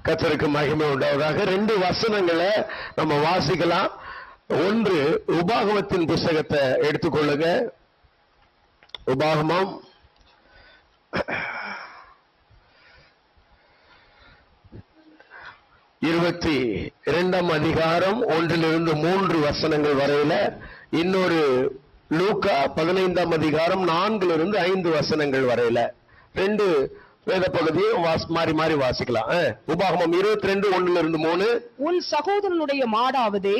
கர்த்தருக்கு மகிமை உண்டாவதாக. 2 வசனங்களை நம்ம வாசிக்கலாம். ஒன்று, உபாகமத்தின் புஸ்தகத்தை எடுத்துக்கொள்ளுங்க. உபாகமம் 22 அதிகாரம் 1 - 3 வசனங்கள் வரையில, இன்னொரு லூக்கா 15 அதிகாரம் 4 - 5 வசனங்கள் வரையில 2 வேத பகுதியை மாறி மாறி வாசிக்கலாம். உபாகமம் 22 1 - 3. உன் சகோதரனுடைய மாடாவது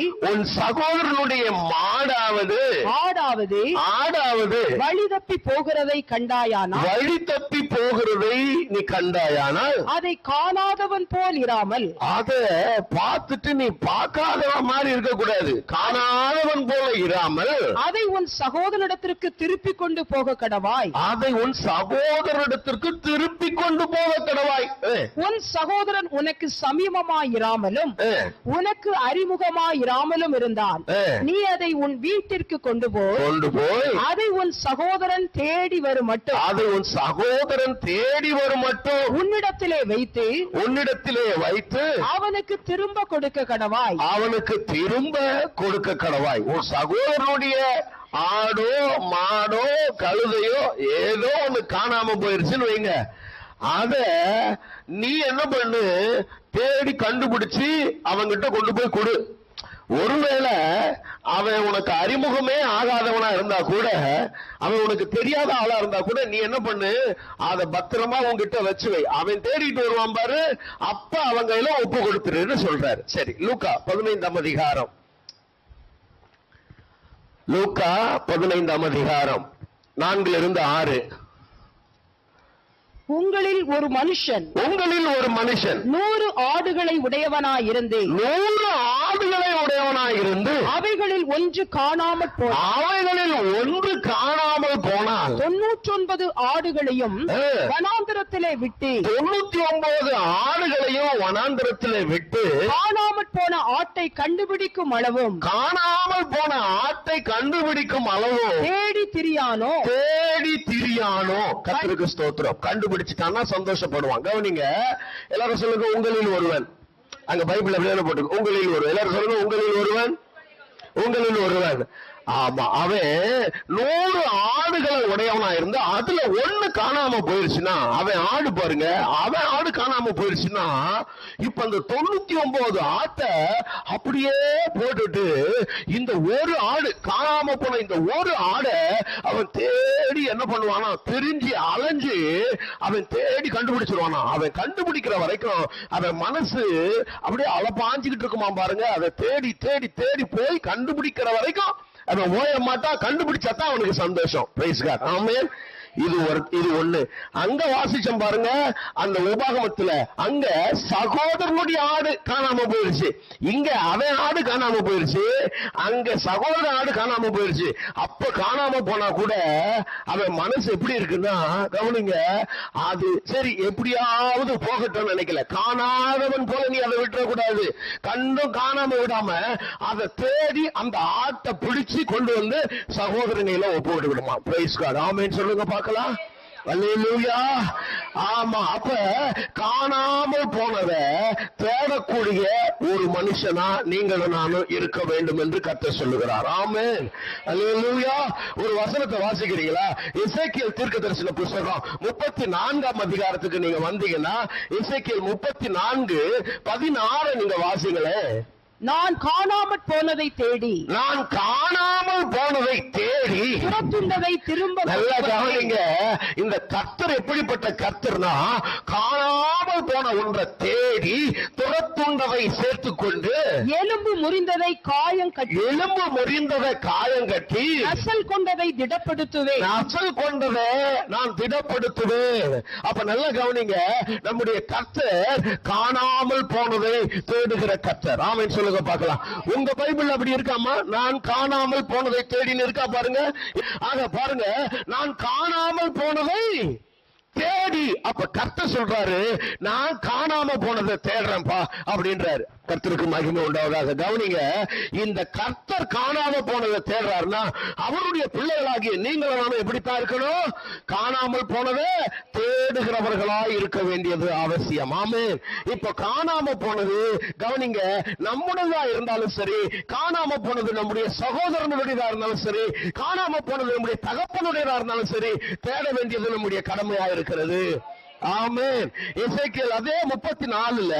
ஆடாவது வழி தப்பி போகிறதை கண்டாயானால் நீ கண்டாயானால் அதை காணாதவன் போல் இராமல், அதை பார்த்துட்டு நீ பார்க்காதவன் மாதிரி இருக்க கூடாது. காணாதவன் போல இராமல் அதை உன் சகோதரனிடத்திற்கு திருப்பி கொண்டு போக கடவாய். கொண்டு போக கடவாய். உன் சகோதரன் உனக்கு சமீபமாயிராமலும் உனக்கு அறிமுகமாயிராமலும் இருந்தான். நீ அதை உன் வீட்டிற்கு கொண்டு போய் அதை உன் சகோதரன் தேடி வரும் மட்டும் உன்னிடத்திலே வைத்து அவனுக்கு திரும்ப கொடுக்க கடவாய். உன் சகோதரனுடைய ஆடோ மாடோ கழுதையோ ஏதோ ஒண்ணு காணாம போயிருச்சுன்னு வைங்க, அத நீ என்ன பண்ணு, தேடி கண்டுபிடிச்சு அவங்கிட்ட கொண்டு போய் கொடு. ஒருவேளை அவன் உனக்கு அறிமுகமே ஆகாதவனா இருந்தா கூட, அவன் உனக்கு தெரியாத ஆளா இருந்தா கூட, நீ என்ன பண்ணு, அதை பத்திரமா உங்ககிட்ட வச்சு வை. அவன் தேடிட்டு வருவான் பாரு, அப்ப அவங்க எல்லாம் ஒப்பு கொடுத்துருன்னு சொல்றாரு. சரி, லூக்கா 15 அதிகாரம். லூக்கா 15 அதிகாரம் 4 - 6. உங்களில் ஒரு மனுஷன் 100 ஆடுகளை உடையவனாயிருந்து அவைகளில் ஒன்று காணாமல் போனால் 99 ஆடுகளையும் வனாந்தரத்திலே விட்டு காணாமல் போன ஆட்டை கண்டுபிடிக்கும் அளவும் தேடி திரியானோ. கர்த்தருக்கு ஸ்தோத்திரம். கண்டுபிடிச்சிட்டான்னா சந்தோஷப்படுவான். கவனிங்க, எல்லாரும் சொல்லுங்க, உங்களில் ஒருவன். அங்க பைபிள் அப்படியே போட்டு, உங்களில் ஒருவன். எல்லாரும் சொல்லுங்க, உங்களில் ஒருவன். ஆமா, அவன் 100 ஆடுகளை உடையவனா இருந்து அதுல 1 காணாம போயிருச்சுன்னா, அவன் ஆடு காணாம போயிருச்சுன்னா, இப்ப அந்த 99 ஆட்டை அப்படியே போட்டுட்டு இந்த ஒரு ஆடு காணாம போன இந்த ஒரு ஆடை அவன் தேடி என்ன பண்ணுவானா, தெரிஞ்சு அலைஞ்சு அவன் தேடி கண்டுபிடிச்சிருவானா. அவன் கண்டுபிடிக்கிற வரைக்கும் அவன் மனசு அப்படியே அலப்பாஞ்சுக்கிட்டு இருக்குமா பாருங்க. அதை தேடி தேடி தேடி போய் கண்டுபிடிக்கிற வரைக்கும் அவன் ஓய மாட்டா. கண்டுபிடிச்சாதான் அவனுக்கு சந்தோஷம். Praise God. ஆமென். இது ஒண்ணு. அங்க வாசிச்சோம் பாருங்க, அந்த உபாகமத்துல அங்க சகோதரனுடைய ஆடு காணாம போயிருச்சு, இங்க அவன் ஆடு காணாம போயிருச்சு, அங்க சகோதர ஆடு காணாம போயிருச்சு. அப்ப காணாம போனா கூட அவன் மனசு எப்படி இருக்குன்னா, கவனிங்க, அது சரி எப்படியாவது போகட்டும் நினைக்கல. காணாதவன் போல நீ அதை விட்டுற கூடாது. கண்டும் காணாம விடாம அதை தேடி அந்த ஆட்டை பிடிச்சு கொண்டு வந்து சகோதரனையில ஒப்பு விட்டு விடுமா. Price God. ஆமென் சொல்லுங்க பார்க்கலாம். அல்லேலூயா. ஆமா, அப்ப காணாமல் போனத தேடக்கூடிய ஒரு மனுஷனா நீங்களும் நானும் இருக்க வேண்டும் என்று கர்த்தர் சொல்லுகிறார். ஆமென். அல்லேலூயா. ஒரு வசனத்தை வாசிக்கிறீங்களா? எசேக்கியேல் தீர்க்கதரிசன புத்தகம் 34 அதிகாரத்துக்கு நீங்க வந்தீங்கன்னா, எசேக்கியேல் 34:16 நீங்க வாசிங்களே. நான் காணாமல் போனதை தேடி துரத்துண்டதை திரும்ப. நல்லா கவனிங்க, இந்த கர்த்தர் எப்படிப்பட்ட கர்த்தர்னா, காணாமல் போன ஒன்றை தேடி துரத்துண்டதை சேர்த்துக்கொண்டு எலும்பு முறிந்ததை காயம் கட்டி அசல் கொண்டதை திடப்படுத்துவேன். நான் திடப்படுத்துவேன். அப்ப நல்லா கவனிங்க, நம்முடைய கர்த்தர் காணாமல் போனதை தேடுகிற கர்த்தர். ஆமென் சொல்லுங்க பார்க்கலாம். உங்க பைபிள் அப்படி இருக்காமா? நான் காணாமல் போனதை தேடின்னு இருக்கா பாருங்க. ஆக பாருங்க, நான் காணாமல் போனதை தேடி. அப்ப கர்த்தர் சொல்றாரு, நான் காணாம போனதை தேடுறேன்ப்பா அப்படின்றாரு. கர்த்தருக்கு மகிமை உண்டாவதாக. கவனிங்க, இந்த கர்த்தர் காணாம போனதை தேடுறாருன்னா அவருடைய பிள்ளைகளாகிய நீங்களும் நானும் எப்படித்தான் இருக்கணும்? காணாமல் போனதை தேடுகிறவர்களாய் இருக்க வேண்டியது அவசியம். ஆமென். இப்ப காணாம போனது, கவனிங்க, நம்முடையதா இருந்தாலும் சரி, காணாம போனது நம்முடைய சகோதரனுடையதா இருந்தாலும் சரி, காணாம போனது நம்முடைய தகப்பனுடையதா இருந்தாலும் சரி, தேட வேண்டியது நம்முடைய கடமையா இருக்கிறது. ஆமென். எசேக்கியேல் அதே 34ல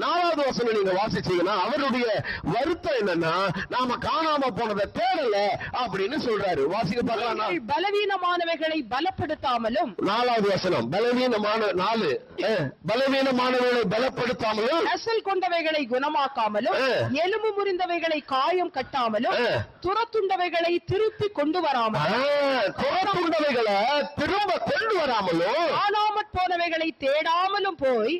4வது வசனம் நீங்க வாசிச்சீங்கன்னா அவருடைய வருத்தம் என்னன்னா, நாம காணாம போனதை தேடல அப்படின்னு சொல்றாரு. வாசிக்க பார்க்கலாம். பலவீனமானவைகளை பலப்படுத்தாமலும், 4வது வசனம், பலவீனமானவைகளை பலப்படுத்தாமலும், அசல் கொண்டவைகளை குணமாக்காமலும், எலும்பு முறிந்தவைகளை காயம் கட்டாமலும், துரத்துண்டவைகளை திருப்பி கொண்டு வராமலும், துரத்துண்டவைகளை திரும்ப கொண்டு வராமலும், காணாமற் போனவைகளை தேடாமலும் போய்,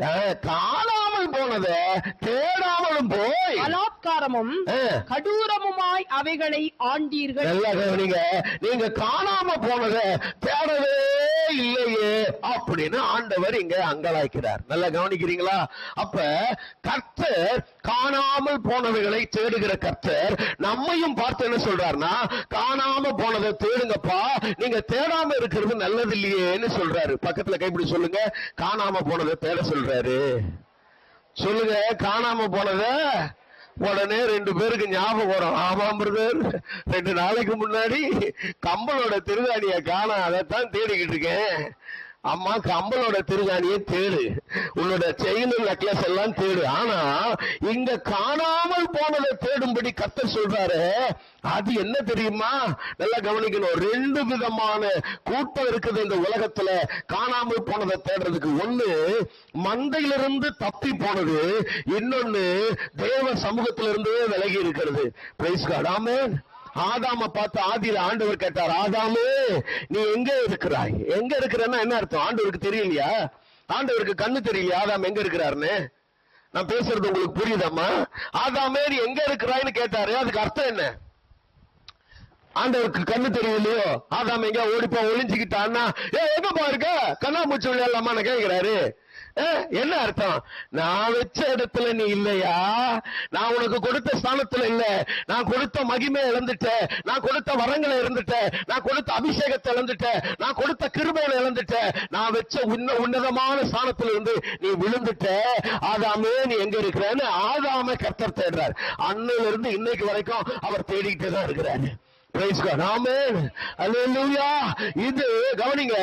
காணாமல் போனதை தேடாமலும் போய், பலாத்காரமும் கடூரமுமாய் அவைகளை ஆண்டீர்கள். நல்லா கவனிங்க, நீங்க காணாம போனதை தேடவே இல்லையே அப்படின்னு ஆண்டவர் இங்க அங்கலாய்க்கிறார். நல்லா கவனிக்கிறீங்களா? அப்ப கர்த்தர் காணாமல் போனவைகளை தேடுகிற கர்த்தர் நம்மையும் பார்த்து என்ன சொல்றாருன்னா, காணாம போனதை தேடுங்கப்பா, நீங்க தேடாம இருக்கிறது நல்லது இல்லையேன்னு சொல்றாரு. பக்கத்துல கைப்பிடி சொல்லுங்க, காணாம போனதை தேட சொல்றாரு. சொல்லுங்க, காணாம போனதை. உடனே 2 பேருக்கு ஞாபகம் வரும். ஆமாம் பிரதர், 2 நாளைக்கு முன்னாடி கம்பளோட திருகாணிய காணோம், அதைத்தான் தேடிக்கிட்டு இருக்கேன். அம்மா, கம்பளோட திருகாணியை தேடு, உன்னோட செயின் நெக்லஸ் எல்லாம் தேடு. ஆனா இங்க காணாமல் போனதை தேடும்படி கர்த்தர் சொல்றாரு. அது என்ன தெரியுமா? நல்லா கவனிக்கணும். 2 விதமான கூட்டம் இருக்குது இந்த உலகத்துல காணாமல் போனதை தேடுறதுக்கு. ஒண்ணு மந்தையிலிருந்து தப்பி போனது, இன்னொன்னு தேவ சமூகத்திலிருந்து விலகி இருக்கிறது. Price God. ஆமென். ஆதாம பார்த்து ஆதியில ஆண்டவர் கேட்டார், ஆதாமே நீ எங்க இருக்கிறாய்? எங்க இருக்கிறன்னா என்ன அர்த்தம்? ஆண்டவருக்கு தெரியலையா? ஆண்டவருக்கு கண்ணு தெரியலையா ஆதாம் எங்க இருக்கிறாருன்னு? நான் பேசுறது உங்களுக்கு புரியுதாமா? ஆதாமே நீ எங்க இருக்கிறாய்னு கேட்டாரு. அதுக்கு அர்த்தம் என்ன? ஆண்டவருக்கு கண்ணு தெரியலையோ? ஆதாம் எங்க ஓடிப்போ ஒளிஞ்சுக்கிட்டான்னா, எங்கப்பா இருக்க, கண்ணாமூச்சி விளையாடலாமா கேட்கிறாரு. என்ன அர்த்தம்? நான் வச்ச இடத்துல நீ இல்லையா, நான் உனக்கு கொடுத்த ஸ்தானத்துல இல்ல, நான் கொடுத்த மகிமை இழந்துட்டேன், நான் கொடுத்த வரங்களை இழந்துட்டேன், நான் கொடுத்த அபிஷேகத்தை இழந்துட்டேன், நான் கொடுத்த கிருபையை இழந்துட்டேன், நான் வச்ச உன்னதமான ஸ்தானத்துல இருந்து நீ விழுந்துட்ட. ஆதாமே நீ எங்க இருக்கிறன்னு ஆதாம கர்த்தர் தேடுறார். அன்னையில இருந்து இன்னைக்கு வரைக்கும் அவர் தேடிக்கிட்டே தான் இருக்கிறாரு. Praise God. Amen. Hallelujah. இது கவனிங்க,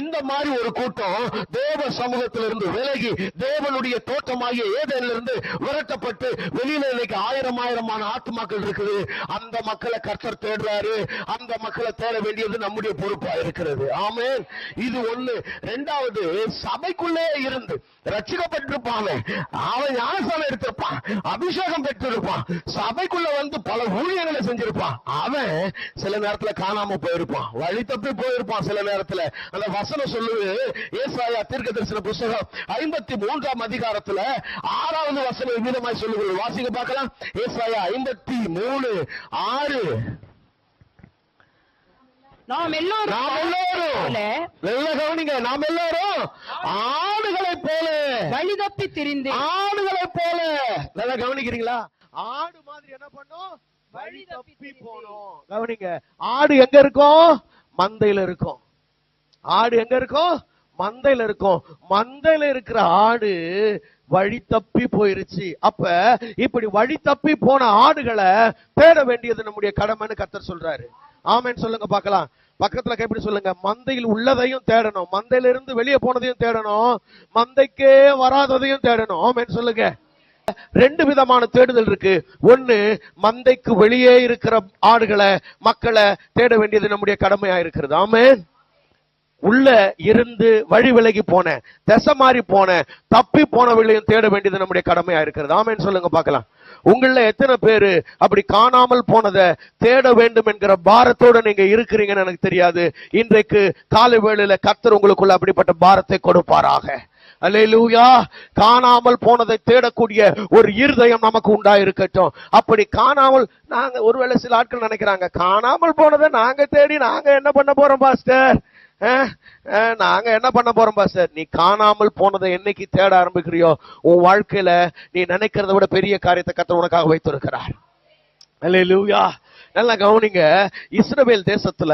இந்த மாதிரி ஒரு கூட்டம் தேவ சமூகத்திலிருந்து விலகி தேவனுடைய தோட்டமாகிய ஏதேனிலிருந்து விரட்டப்பட்டு வெளியில இன்னைக்கு ஆயிரமான ஆத்துமாக்கள் இருக்குது. அந்த மக்களை கர்த்தர் தேடுறாரு. அந்த மக்களை தேட வேண்டியது நம்முடைய பொறுப்பா இருக்கிறது. ஆமென். இது ஒண்ணு. 2வது, சபைக்குள்ளே இருந்து ரட்சிக்கப்பட்டிருப்பான், அவன் ஞானஸ்நானம் எடுத்திருப்பான், அபிஷேகம் பெற்றிருப்பான், சபைக்குள்ள வந்து பல ஊழியர்களை செஞ்சிருப்பான். அவன் சில நேரத்துல காணாம போயிருப்பான், வழி தப்பி போயிருப்பான். சில நேரத்துல அந்த வசனம் சொல்லுது, ஏசாயா தீர்க்கதரிசன புத்தகம் 53ஆம் அதிகாரத்துல 6வது வசனம் விதமாய் சொல்லுகிறது. வாசிக்க பார்க்கலாம். ஏசாயா 53:6. நாம் எல்லோரும் கவனிங்க, நாம் எல்லோரும் ஆடுகளை போல வழி தப்பி திரிந்து, ஆடுகளை போல. நல்லா கவனிக்கிறீங்களா? ஆடு மாதிரி என்ன பண்ணும்? வழி தப்பி போனோம். கவனிங்க, ஆடு எங்க இருக்கும்? மந்தையில இருக்கும். ஆடு எங்க இருக்கும்? மந்தையில இருக்கும். மந்தையில இருக்கிற ஆடு வழி தப்பி போயிருச்சு. அப்ப இப்படி வழி தப்பி போன ஆடுகளை தேட வேண்டியது நம்முடைய கடமைன்னு கர்த்தர் சொல்றாரு. ஆமென் சொல்லுங்க பார்க்கலாம். பக்கத்துல கைப்பிடி சொல்லுங்க, மந்தையில் உள்ளதையும் தேடணும், மந்தையில இருந்து வெளியே போனதையும் தேடணும், மந்தைக்கே வராததையும் தேடணும். ஆமென் சொல்லுங்க. 2 விதமான தேடுதல் இருக்கு. ஒண்ணு, மந்தைக்கு வெளியே இருக்கிற ஆடுகளை மக்களை தேட வேண்டியது நம்முடைய கடமையா இருக்கிறது. ஆமென். உள்ள இருந்து வழி விலகி போன, திசை மாறி போன, தப்பி போனவர்களையும் தேட வேண்டியது நம்முடைய கடமையா இருக்கிறது. ஆமென் சொல்லுங்க பார்க்கலாம். உங்கள எத்தனை பேரு அப்படி காணாமல் போனதை தேட வேண்டும் என்கிற பாரத்தோட நீங்க இருக்கிறீங்கன்னு எனக்கு தெரியாது. இன்றைக்கு காலை வேளையில கர்த்தர் உங்களுக்குள்ள அப்படிப்பட்ட பாரத்தை கொடுப்பாராக. அல்லேலூயா. காணாமல் போனதை தேடக்கூடிய ஒரு இருதயம் நமக்கு உண்டாயிருக்கட்டும். அப்படி காணாமல், நாங்க ஒருவேளை சில ஆட்கள் நினைக்கிறாங்க, காணாமல் போனதை நாங்க தேடி நாங்க என்ன பண்ண போறோம் பாஸ்டர்? நாங்க என்ன பண்ண போறோம் பாஸ்டர்? நீ காணாமல் போனதை என்னைக்கு தேட ஆரம்பிக்கிறியோ உன் வாழ்க்கையில நீ நினைக்கிறத விட பெரிய காரியத்தை கர்த்தர் உனக்காக வைத்திருக்கிறார். அல்லேலூயா. நல்லா கவனிங்க. இஸ்ரவேல் தேசத்துல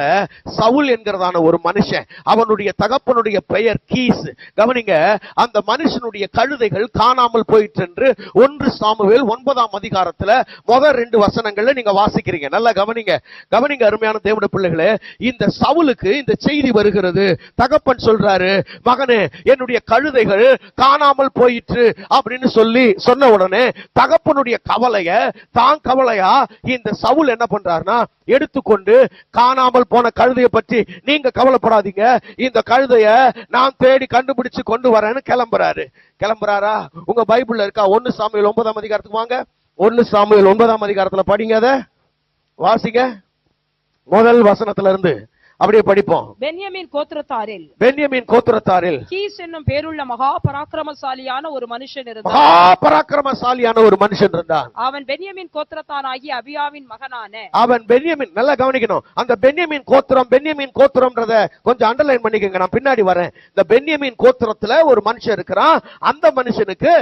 சவுல் என்கிறதான ஒரு மனுஷன், அவனுடைய தகப்பனுடைய பெயர் கீஸ். கவனிங்க, அந்த மனுஷனுடைய கழுதைகள் காணாமல் போயிற்று என்று 1 சாமுவேல் 9ஆம் அதிகாரத்துல முதல் 2 வசனங்கள்ல நீங்க வாசிக்கிறீங்க. நல்லா கவனிங்க. கவனிங்க அருமையான தேவனுடைய பிள்ளைகளே, இந்த சவுலுக்கு இந்த செய்தி வருகிறது. தகப்பன் சொல்றாரு, மகனே என்னுடைய கழுதைகள் காணாமல் போயிற்று அப்படின்னு சொன்ன உடனே தகப்பனுடைய கவலைய தான் கவலையா இந்த சவுல் என்ன பண்றாருன்னா எடுத்துக்கொண்டு, காணாமல் போன கழுதையை பற்றி நீங்க கவலைப்படாதீங்க, இந்த கழுதைய நான் தேடி கண்டுபிடிச்சு கொண்டு வரேன்னு கிளம்புறாரா? உங்க பைபிள்ல இருக்கா? 1 சாமுவேல் 9ஆம் அதிகாரத்துக்கு வாங்க. 1 சாமுவேல் 9ஆம் அதிகாரத்துல படிங்க, அத வாசிங்க. முதல் வசனத்துல இருந்து அப்படியே படிப்போம். பென்யமீன் கோத்திரத்தாரில் கீஸ் என்னும் பேருள்ள மகா பராக்கிரமசாலியான ஒரு மனுஷன் இருந்தான். அவன் பென்யமீன் கோத்திரத்தானாகிய அபியாவின் மகனான நல்லா கவனிக்கணும். அந்த பென்யமீன் கோத்திரம்ன்றத கொஞ்சம் அண்டர்லைன் பண்ணிக்கங்க, நான் பின்னாடி வரேன். இந்த பென்யமீன் கோத்திரத்துல ஒரு மனுஷன் இருக்கிறான். அந்த மனுஷனுக்கு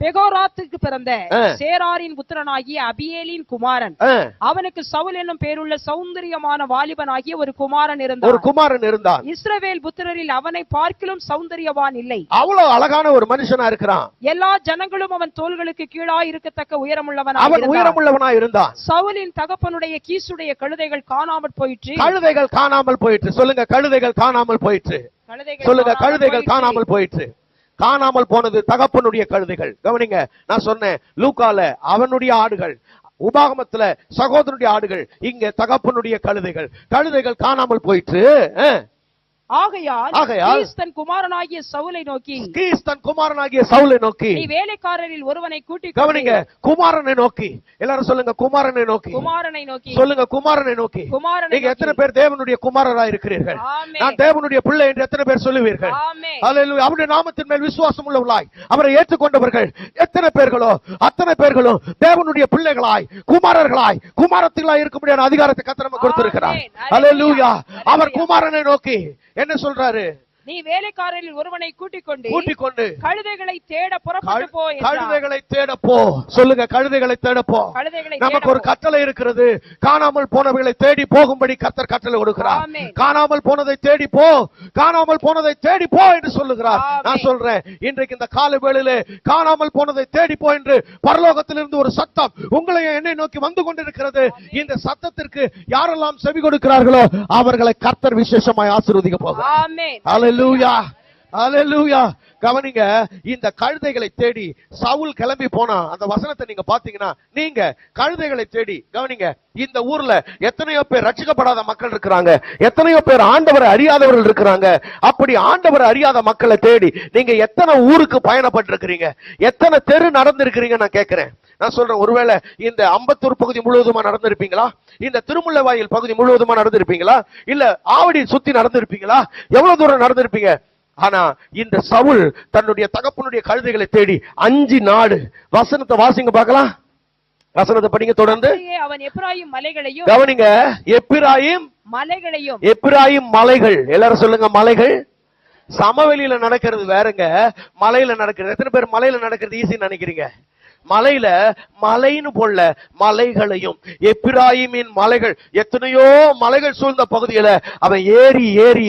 பெகோராத்துக்கு பிறந்த சேராரின் புத்திரனாகிய அபியேலின் குமாரன். அவனுக்கு சவுல் என்னும் பேருள்ள சௌந்தரியமான வாலிபனாகிய ஒரு குமாரன் இருந்தான். இஸ்ரவேல் புத்திரரில் அவனை பார்க்கிலும் சௌந்தரியவான் இல்லை. அவ்வளவு அழகான ஒரு மனுஷனா இருக்கிறான். எல்லா ஜனங்களும் அவன் தோள்களுக்கு கீழா இருக்கத்தக்க உயரமுள்ளவனா இருந்தான். சவுலின் தகப்பனுடைய கீசுடைய கழுதைகள் காணாமல் போயிற்று. சொல்லுங்க, கழுதைகள் காணாமல் போயிற்று. கழுதைகள் காணாமல் போயிற்று. காணாமல் போனது தகப்பனுடைய கழுதைகள். கவனிங்க, நான் சொன்னேன் லூக்கால அவனுடைய ஆடுகள், உபாகமத்துல சகோதரனுடைய ஆடுகள், இங்க தகப்பனுடைய கழுதைகள் காணாமல் போயிற்று. ஆகையால் கீஸ் தன் குமாரனாகிய சவுலை நோக்கி நீ வேலைக்காரரில் ஒருவனை கூட்டி, கவனிங்க, குமாரனை நோக்கி. எல்லாரும் சொல்லுங்க, குமாரனை நோக்கி. சொல்லுங்க, குமாரனை நோக்கி. நீங்க எத்தனை பேர் தேவனுடைய குமாரராய் இருக்கிறீர்கள்? நான் தேவனுடைய பிள்ளை என்று எத்தனை பேர் சொல்லுவீர்கள்? அல்லேலூயா. அவருடைய நாமத்தின் மேல் விசுவாசம் உள்ளவர்களாய் அவரை ஏற்றுக்கொண்டவர்கள் எத்தனை பேர்களோ அத்தனை பேர்களும் தேவனுடைய பிள்ளைகளாய், குமாரர்களாய், குமாரத்திகளாய் இருக்க முடியாத அதிகாரத்தை கர்த்தர் நமக்கு கொடுத்திருக்கிறார். அல்லேலூயா. அவர் குமாரனை நோக்கி என்ன சொல்றாரு? நீ வேலைக்காரரில் ஒருவனை கூட்டிக் கொண்டு கழுதைகளை தேட புறப்பட்டு போ. கழுதைகளை தேட போ. சொல்லுங்க, கழுதைகளை தேட போ. நமக்கு ஒரு கட்டளை இருக்கிறது. காணாமல் போனவர்களை தேடி போகும்படி கர்த்தர் கட்டளை கொடுக்கிறார். காணாமல் போனதை தேடி போ, காணாமல் போனதை தேடி போ என்று சொல்லுகிறார். நான் சொல்றேன், இன்றைக்கு இந்த காலை வேளையிலே காணாமல் போனதை தேடி போ என்று பரலோகத்திலிருந்து ஒரு சத்தம் உங்களை என்னை நோக்கி வந்து கொண்டிருக்கிறது. இந்த சத்தத்திற்கு யாரெல்லாம் செவி கொடுக்கிறார்களோ அவர்களை கர்த்தர் விசேஷமாய் ஆசீர்வதிக்க போகிறார். ஆமென். அல்லேலூயா. கவனிங்க, இந்த கழுதைகளை தேடி சவுல் கிளம்பி போனா அந்த வசனத்தை நீங்க பாத்தீங்கன்னா, நீங்க கழுதைகளை தேடி, கவனிங்க, இந்த ஊர்ல எத்தனையோ பேர் ரட்சிக்கப்படாத மக்கள் இருக்கிறாங்க, எத்தனையோ பேர் ஆண்டவரை அறியாதவர்கள் இருக்கிறாங்க. அப்படி ஆண்டவரை அறியாத மக்களை தேடி நீங்க எத்தனை ஊருக்கு பயணப்பட்டிருக்கிறீங்க, எத்தனை தெரு நடந்திருக்கிறீங்க? நான் கேட்கிறேன், நான் சொல்றேன், ஒருவேளை இந்த அம்பத்தூர் பகுதி முழுவதுமா நடந்திருப்பீங்களா? இந்த திருமுல்லைவாயில் பகுதி முழுவதுமா நடந்திருப்பீங்களா? இல்ல ஆவடி சுத்தி நடந்திருப்பீங்களா? எவ்வளவு தூரம் நடந்திருப்பீங்க? ஆனா இந்த சவுல் தன்னுடைய தகப்பனுடைய கழுதைகளை தேடி 5 நாடு. வசனத்தை வாசிங்க பார்க்கலாம். வசனத்தை படிங்க தொடர்ந்து. அவன் எப்பிராயீம் மலைகளையும், கவனிங்க, எப்பிராயீம் மலைகள். எல்லாரும் சொல்லுங்க, மலைகள். சமவெளியில நடக்கிறது வேறங்க, மலையில நடக்கிறது. எத்தனை பேர் மலையில நடக்கிறது ஈஸின்னு நினைக்கிறீங்க? மலையில மலைன்னு போல மலைகளையும், எப்பிராயீமின் மலைகள், எத்தனையோ மலைகள் சூழ்ந்த பகுதியில அவன் ஏறி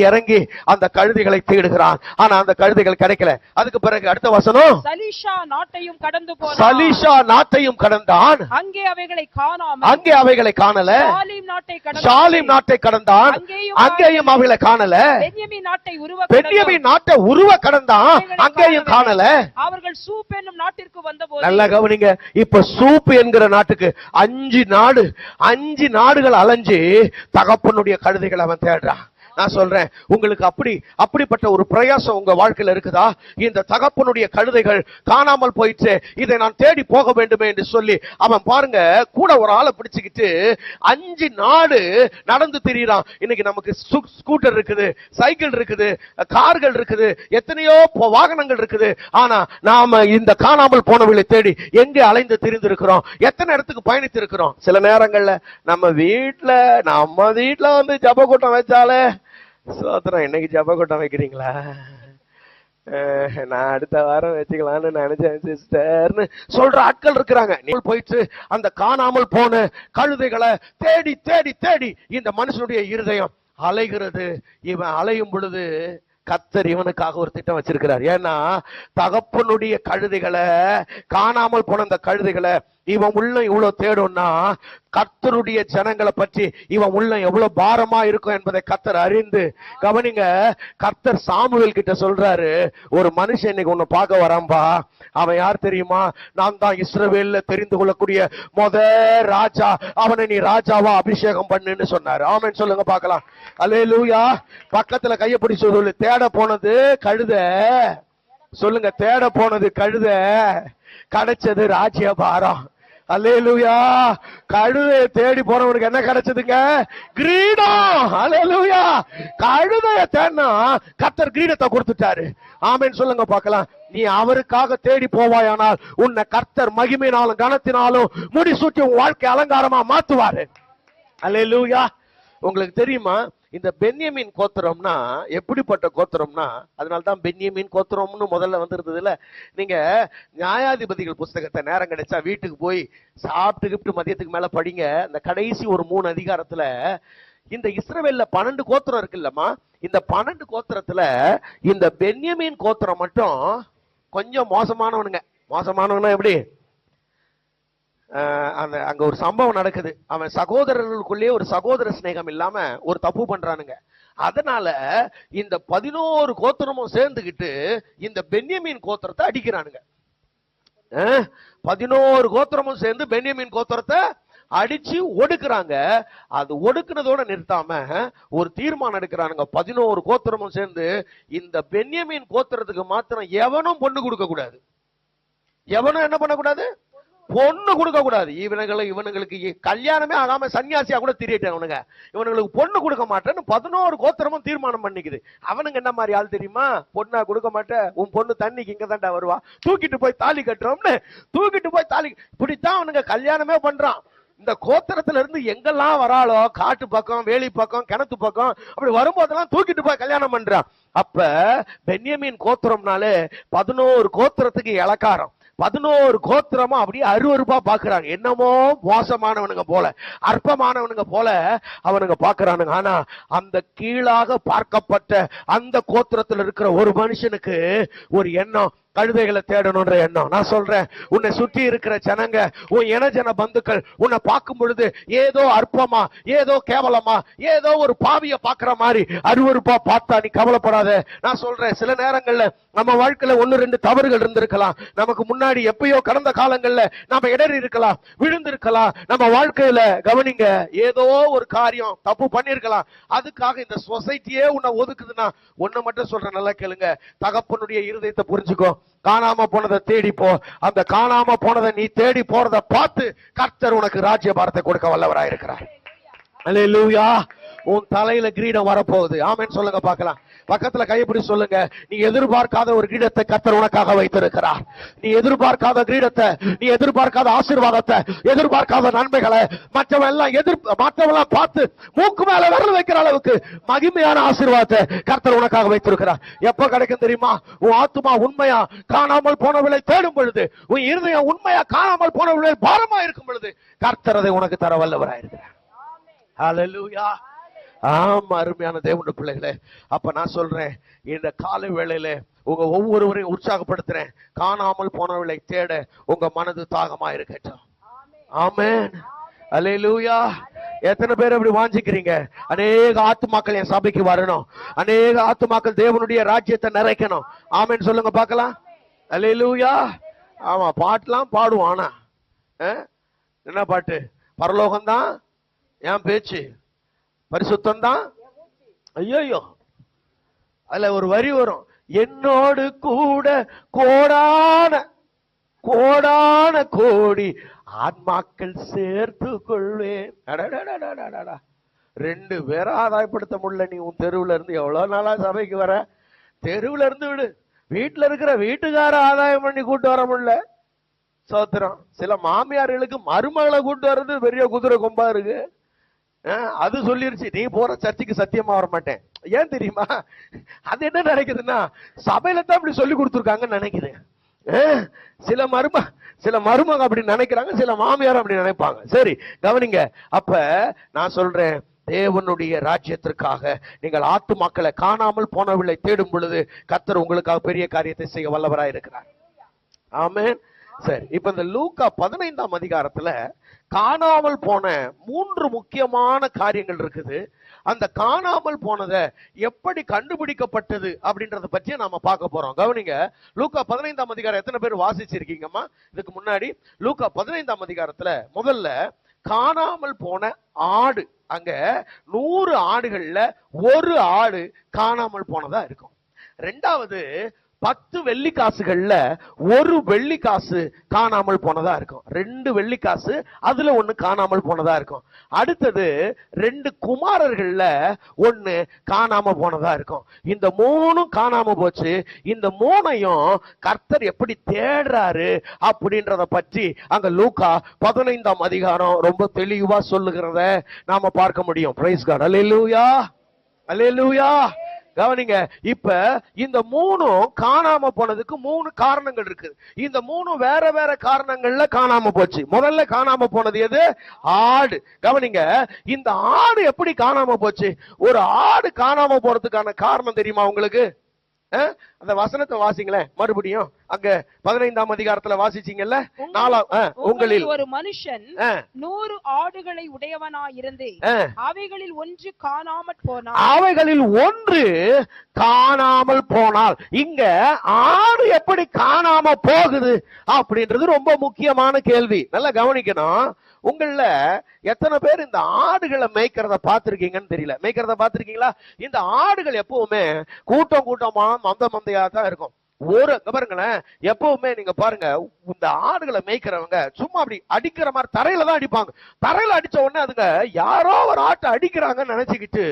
இறங்கி அந்த கழுதைகளை தேடுகிறான். ஆனா அந்த கழுதைகள் கிடைக்கல. அதுக்கு பிறகு அடுத்த வசனம், சலீஷா நாட்டையும் கடந்தான், அங்கே அவைகளை காணல. ஷாலிம் நாட்டை கடந்தான், அங்கேயும் அவைகளை காணல. பென்யமீன் நாட்டை உருவ கடந்தான், அங்கேயும் காணல. அவர்கள் சூப் என்னும் நாட்டிற்கு வந்தபோது, நல்லா கவனிங்க, இப்ப சூப் என்கிற நாட்டுக்கு 5 நாடுகள் அலைஞ்சு தகப்பனுடைய கழுதைகளை அவன் தேடுறான். நான் சொல்றேன், உங்களுக்கு அப்படிப்பட்ட ஒரு பிரயாசம் உங்க வாழ்க்கையில இருக்குதா? இந்த தகப்பனுடைய கழுதைகள் காணாமல் போயிட்டு இதை நான் தேடி போக வேண்டுமே என்று சொல்லி அவன் பாருங்க கூட ஒரு ஆளை பிடிச்சுக்கிட்டு 5 நாடு நடந்து திரியிறான். இன்னைக்கு நமக்கு ஸ்கூட்டர் இருக்குது, சைக்கிள் இருக்குது, கார்கள் இருக்குது, எத்தனையோ வாகனங்கள் இருக்குது. ஆனா நாம இந்த காணாமல் போனவர்களை தேடி எங்கே அலைந்து திரிந்திருக்கிறோம்? எத்தனை இடத்துக்கு பயணித்து இருக்கிறோம்? சில நேரங்கள்ல நம்ம வீட்டுல வந்து ஜப கூட்டம் வச்சாலே சோத்திரம். இன்னைக்கு ஜப கூட்டம் வைக்கிறீங்களா? நான் அடுத்த வாரம் வச்சுக்கலாம்னு நினைச்சேன் சிஸ்டர்னு சொல்ற ஆட்கள் இருக்கிறாங்க. நீ போயிட்டு அந்த காணாமல் போன கழுதைகளை தேடி தேடி தேடி இந்த மனுஷனுடைய இருதயம் அலைகிறது. இவன் அலையும் பொழுது கர்த்தர் இவனுக்காக ஒரு திட்டம் வச்சிருக்கிறார். ஏன்னா தகப்பனுடைய கழுதைகளை, காணாமல் போன அந்த கழுதைகளை இவன் உள்ள இவ்வளவு தேடும்னா கர்த்தருடைய ஜனங்களை பற்றி இவன் உள்ள எவ்வளவு பாரமா இருக்கும் என்பதை கர்த்தர் அறிந்து, கவனிங்க, கர்த்தர் சாமுவேல் கிட்ட சொல்றாரு, ஒரு மனுஷன் இன்னைக்கு உன்னை பார்க்க வரான்பா. அவன் யார் தெரியுமா? நான் தான் இஸ்ரவேல்ல தெரிந்து கொள்ளக்கூடிய ராஜா. அவனை நீ ராஜாவா அபிஷேகம் பண்ணுன்னு சொன்னாரு. ஆமென் சொல்லுங்க பார்க்கலாம். அல்லேலூயா. பக்கத்துல கையப்படி சொல்லு. தேட போனது கழுத. சொல்லுங்க, தேட போனது கழுத, கிடைச்சது ராஜ்யபாரம். அல்லேலூயா. கழுதையை தேடி போனவனுக்கு என்ன கிடைச்சதுங்க? கிரீடம். அல்லேலூயா. கழுதையை தேடினா கர்த்தர் கிரீடத்தை கொடுத்துட்டாரு. ஆமென் சொல்லுங்க பார்க்கலாம். நீ அவருக்காக தேடி போவாயானால் உன்னை கர்த்தர் மகிமையினாலும் கனத்தினாலும் முடிசூட்டி உன் வாழ்க்கை அலங்காரமா மாத்துவாரு. அல்லேலூயா. உங்களுக்கு தெரியுமா இந்த பென்யமீன் கோத்திரம்னா எப்படிப்பட்ட கோத்திரம்னா, அதனால்தான் பென்யமீன் கோத்திரம்னு முதல்ல வந்திருந்தது இல்ல. நீங்க நியாயாதிபதிகள் புஸ்தகத்தை நேரம் கிடைச்சா வீட்டுக்கு போய் சாப்பிட்டு மதியத்துக்கு மேல படிங்க. இந்த கடைசி ஒரு 3 அதிகாரத்துல இந்த இஸ்ரவேல்ல 12 கோத்திரம் இருக்குல்லம்மா, இந்த 12 கோத்திரத்துல இந்த பென்யமீன் கோத்திரம் மட்டும் கொஞ்சம் மோசமானவனுங்க. மோசமானவனா எப்படி? அங்க ஒரு சம்பவம் நடக்குது. அவன் சகோதரர்களுக்குள்ளேயே ஒரு சகோதர சிநேகம் இல்லாம ஒரு தப்பு பண்றானுங்க. அதனால இந்த 11 கோத்திரமும் சேர்ந்துகிட்டு இந்த பென்யமீன் கோத்திரத்தை அடிக்கிறானுங்க. 11 கோத்திரமும் சேர்ந்து பென்யமீன் கோத்திரத்தை அடிச்சு ஒடுக்குறாங்க. அது ஒடுக்குனதோட நிறுத்தாம ஒரு தீர்மானம் எடுக்கிறானுங்க. 11 கோத்திரமும் சேர்ந்து இந்த பென்யமீன் கோத்திரத்துக்கு மாத்திரம் எவனும் பொண்ணு கொடுக்க கூடாது. எவனும் என்ன பண்ணக்கூடாது? பொண்ணு கொடுக்க கூடாது. இவனுங்களுக்கு கல்யாணமே ஆகாம சன்னியாசியா கூட திரியட்டவனுங்க. இவனுங்களுக்கு பொண்ணு கொடுக்க மாட்டேன்னு 11 கோத்திரமும் தீர்மானம் பண்ணிக்குது. அவனுங்க என்ன மாதிரி ஆள் தெரியுமா? பொண்ணா கொடுக்க மாட்டேன், உன் பொண்ணு தண்ணிக்கு இங்க தாண்டா வருவா, தூக்கிட்டு போய் தாலி கட்டுறோம்னு தூக்கிட்டு போய் தாலி. இப்படித்தான் அவனுங்க கல்யாணமே பண்றான். இந்த கோத்திரத்துல இருந்து எங்கெல்லாம் வராளோ, காட்டு பக்கம், வேலி பக்கம், கிணத்து பக்கம், அப்படி வரும்போதெல்லாம் தூக்கிட்டு போய் கல்யாணம் பண்றான். அப்ப பென்யமீன் கோத்திரம்னாலே 11 கோத்திரத்துக்கு இலக்காரம். 11 கோத்திரமா அப்படியே அருவருப்பா பாக்குறாங்க. என்னமோ மோசமானவனுங்க போல, அற்பமானவனுங்க போல அவனுங்க பாக்குறானுங்க. ஆனா அந்த கீழாக பார்க்கப்பட்ட அந்த கோத்திரத்தில் இருக்கிற ஒரு மனுஷனுக்கு ஒரு எண்ணம், கழுதைகளை தேடணும்ன்ற எண்ணம். நான் சொல்றேன், உன்னை சுற்றி இருக்கிற ஜனங்க, உன் இனஜன பந்துக்கள் உன்னை பார்க்கும் பொழுது ஏதோ அற்பமா, ஏதோ கேவலமா, ஏதோ ஒரு பாவிய பாக்குற மாதிரி அருவருப்பா பார்த்தா நீ கவலைப்படாத. நான் சொல்றேன், சில நேரங்கள்ல நம்ம வாழ்க்கையில 1-2 தவறுகள் இருந்திருக்கலாம். நமக்கு முன்னாடி எப்பயோ கடந்த காலங்கள்ல நம்ம இடறி இருக்கலாம், விழுந்திருக்கலாம். நம்ம வாழ்க்கையில கவனிங்க, ஏதோ ஒரு காரியம் தப்பு பண்ணிருக்கலாம். அதுக்காக இந்த சொசைட்டியே உன்னை ஒதுக்குதுன்னா ஒண்ணு மட்டும் சொல்றேன், நல்லா கேளுங்க. தகப்பனுடைய இருதயத்தை புரிஞ்சுக்கோ. காணாம போனதை தேடி போ. அந்த காணாம போனதை நீ தேடி போறதை பார்த்து கர்த்தர் உனக்கு ராஜ்யபாரத்தை கொடுக்க வல்லவராயிருக்கிறார். அல்லேலூயா. உன் தலையில கிரீடம் வரப்போகுது. ஆமென் சொல்லுங்க பார்க்கலாம். பக்கத்துல கைப்பிடி சொல்லுங்க, நீ எதிர்பார்க்காத ஒரு கிரீடத்தை கர்த்தர் உனக்காக வைத்திருக்கிறார். நீ எதிர்பார்க்காத கிரீடத்தை, நீ எதிர்பார்க்காத ஆசீர்வாதத்தை, எதிர்பார்க்காத நன்மைகளை மற்றவெல்லாம் பார்த்து மூக்கு மேல விரல் வைக்கிற அளவுக்கு மகிமையான ஆசீர்வாதத்தை கர்த்தர் உனக்காக வைத்திருக்கிறார். எப்ப கிடைக்கும் தெரியுமா? உன் ஆத்துமா உண்மையா காணாமல் போனவர்களை தேடும் பொழுது, உன் இருதயம் உண்மையா காணாமல் போனவர்களை பாரமா இருக்கும் பொழுது கர்த்தர் அதை உனக்கு தர வல்லவராயிருக்கிறார். ஹல்லேலூயா. ஆமா, அருமையான தேவனுடைய பிள்ளைகளே, அப்ப நான் சொல்றேன், இந்த காலை வேளையில உங்க ஒவ்வொருவரையும் உற்சாகப்படுத்துறேன். காணாமல் போனவர்களை தேட உங்க மனது தாகமா இருக்கட்டும். ஆமென். அல்லேலூயா. எத்தனை பேர் அப்படி வாஞ்சிக்கிறீங்க? அநேக ஆத்துமாக்கள் என் சபைக்கு வரணும், அநேக ஆத்துமாக்கள் தேவனுடைய ராஜ்யத்தை நிறைக்கணும். ஆமென் சொல்லுங்க பார்க்கலாம். அல்லேலூயா. ஆமா, பாட்டுலாம் பாடுவோம். ஆனா என்ன பாட்டு? பரலோகம்தான் என் பேச்சு, பரிசுத்தம் தான். ஐயோ, அதுல ஒரு வரி வரும், என்னோடு கூட கோடான கோடான கோடி ஆத்மாக்கள் சேர்த்து கொள்வேன். 2 பேரை ஆதாயப்படுத்த முடியல. நீ உன் தெருவுல இருந்து எவ்வளவு நாளா சபைக்கு வர? தெருவுல இருந்து விடு, வீட்டுல இருக்கிற வீட்டுக்கார ஆதாயம் பண்ணி கூட்டு வர முடியல. சோத்திரம். சில மாமியார்களுக்கு மருமகளை கூட்டு வர்றது பெரிய குதிரை கொம்பா இருக்கு. அது சொல்லிருச்சு, நீ போற சர்ச்சுக்கு சத்தியமா வர மாட்டேன். ஏன் தெரியுமா? அது என்ன நினைக்குதுன்னா, சபையில தான் அப்படி சொல்லி கொடுத்துருக்காங்கன்னு நினைக்குது. சில மருமக அப்படி நினைக்கிறாங்க, சில மாமியார் அப்படி நினைப்பாங்க. சரி கவனிங்க. அப்ப நான் சொல்றேன், தேவனுடைய ராஜ்யத்திற்காக நீங்கள் ஆத்துமாக்களை காணாமல் போனவர்களை தேடும் பொழுது கர்த்தர் உங்களுக்காக பெரிய காரியத்தை செய்ய வல்லவராய் இருக்கிறார். ஆமென். சரி, இப்ப இந்த லூக்கா 15ஆம் அதிகாரத்துல காணாமல் போன 3 முக்கியமான காரியங்கள் இருக்குது. அந்த காணாமல் போனதை எப்படி கண்டுபிடிக்கப்பட்டது அப்படின்றத பற்றி நாம பார்க்க போறோம். கவனிங்க, லூக்கா 15ஆம் அதிகாரம் எத்தனை பேர் வாசிச்சிருக்கீங்கம்மா இதுக்கு முன்னாடி? லூக்கா 15ஆம் அதிகாரத்துல முதல்ல காணாமல் போன ஆடு, அங்க 100 ஆடுகள்ல ஒரு ஆடு காணாமல் போனதா இருக்கும். ரெண்டாவது 10 வெள்ளிக்காசுகள்ல ஒரு வெள்ளிக்காசு காணாமல் போனதா இருக்கும். 2 வெள்ளிக்காசு அதுல 1 காணாமல் போனதா இருக்கும். அடுத்தது 2 குமாரர்கள்ல 1 காணாம போனதா இருக்கும். இந்த 3 காணாம போச்சு. இந்த 3ஐயும் கர்த்தர் எப்படி தேடுறாரு அப்படின்றத பற்றி அங்க லூக்கா 15ஆம் அதிகாரம் ரொம்ப தெளிவா சொல்லுகிறத நாம பார்க்க முடியும். Praise God. Alleluia, alleluia. கவனிங்க, இப்ப இந்த 3 காணாம போனதுக்கு 3 காரணங்கள் இருக்கு. இந்த 3 வேற வேற காரணங்கள்ல காணாம போச்சு. முதல்ல காணாம போனது எது? ஆடு. கவனிங்க, இந்த ஆடு எப்படி காணாம போச்சு? ஒரு ஆடு காணாம போறதுக்கான காரணம் தெரியுமா உங்களுக்கு? அந்த வசனத்தை வாசிங்களேன் மறுபடியும். அங்க 15ஆம் அதிகாரத்துல வாசிச்சீங்கல்ல, உங்களில் ஒரு மனுஷன் 100 ஆடுகளை உடையவனாயிருந்து அவைகளில் 1 காணாமல் போனான். அவைகளில் 1 காணாமல் போனால், இங்க ஆடு எப்படி காணாம போகுது அப்படின்றது ரொம்ப முக்கியமான கேள்வி. நல்லா கவனிக்கணும். உங்கள எத்தனை பேர் இந்த ஆடுகளை மேய்க்கிறத பார்த்திருக்கீங்கன்னு தெரியல. மேய்க்கிறத பார்த்திருக்கீங்களா? இந்த ஆடுகள் எப்பவுமே கூட்டம் கூட்டமா மந்தையா தான் இருக்கும். பாருங்களேன், எப்பவுமே நீங்க பாருங்க, இந்த ஆடுகளை மேய்க்கிறவங்க சும்மா அப்படி அடிக்கிற மாதிரி தரையில தான் அடிப்பாங்க. தரையில அடிச்ச உடனே அதுங்க யாரோ ஒரு ஆட்டை அடிக்கிறாங்கன்னு நினைச்சுக்கிட்டு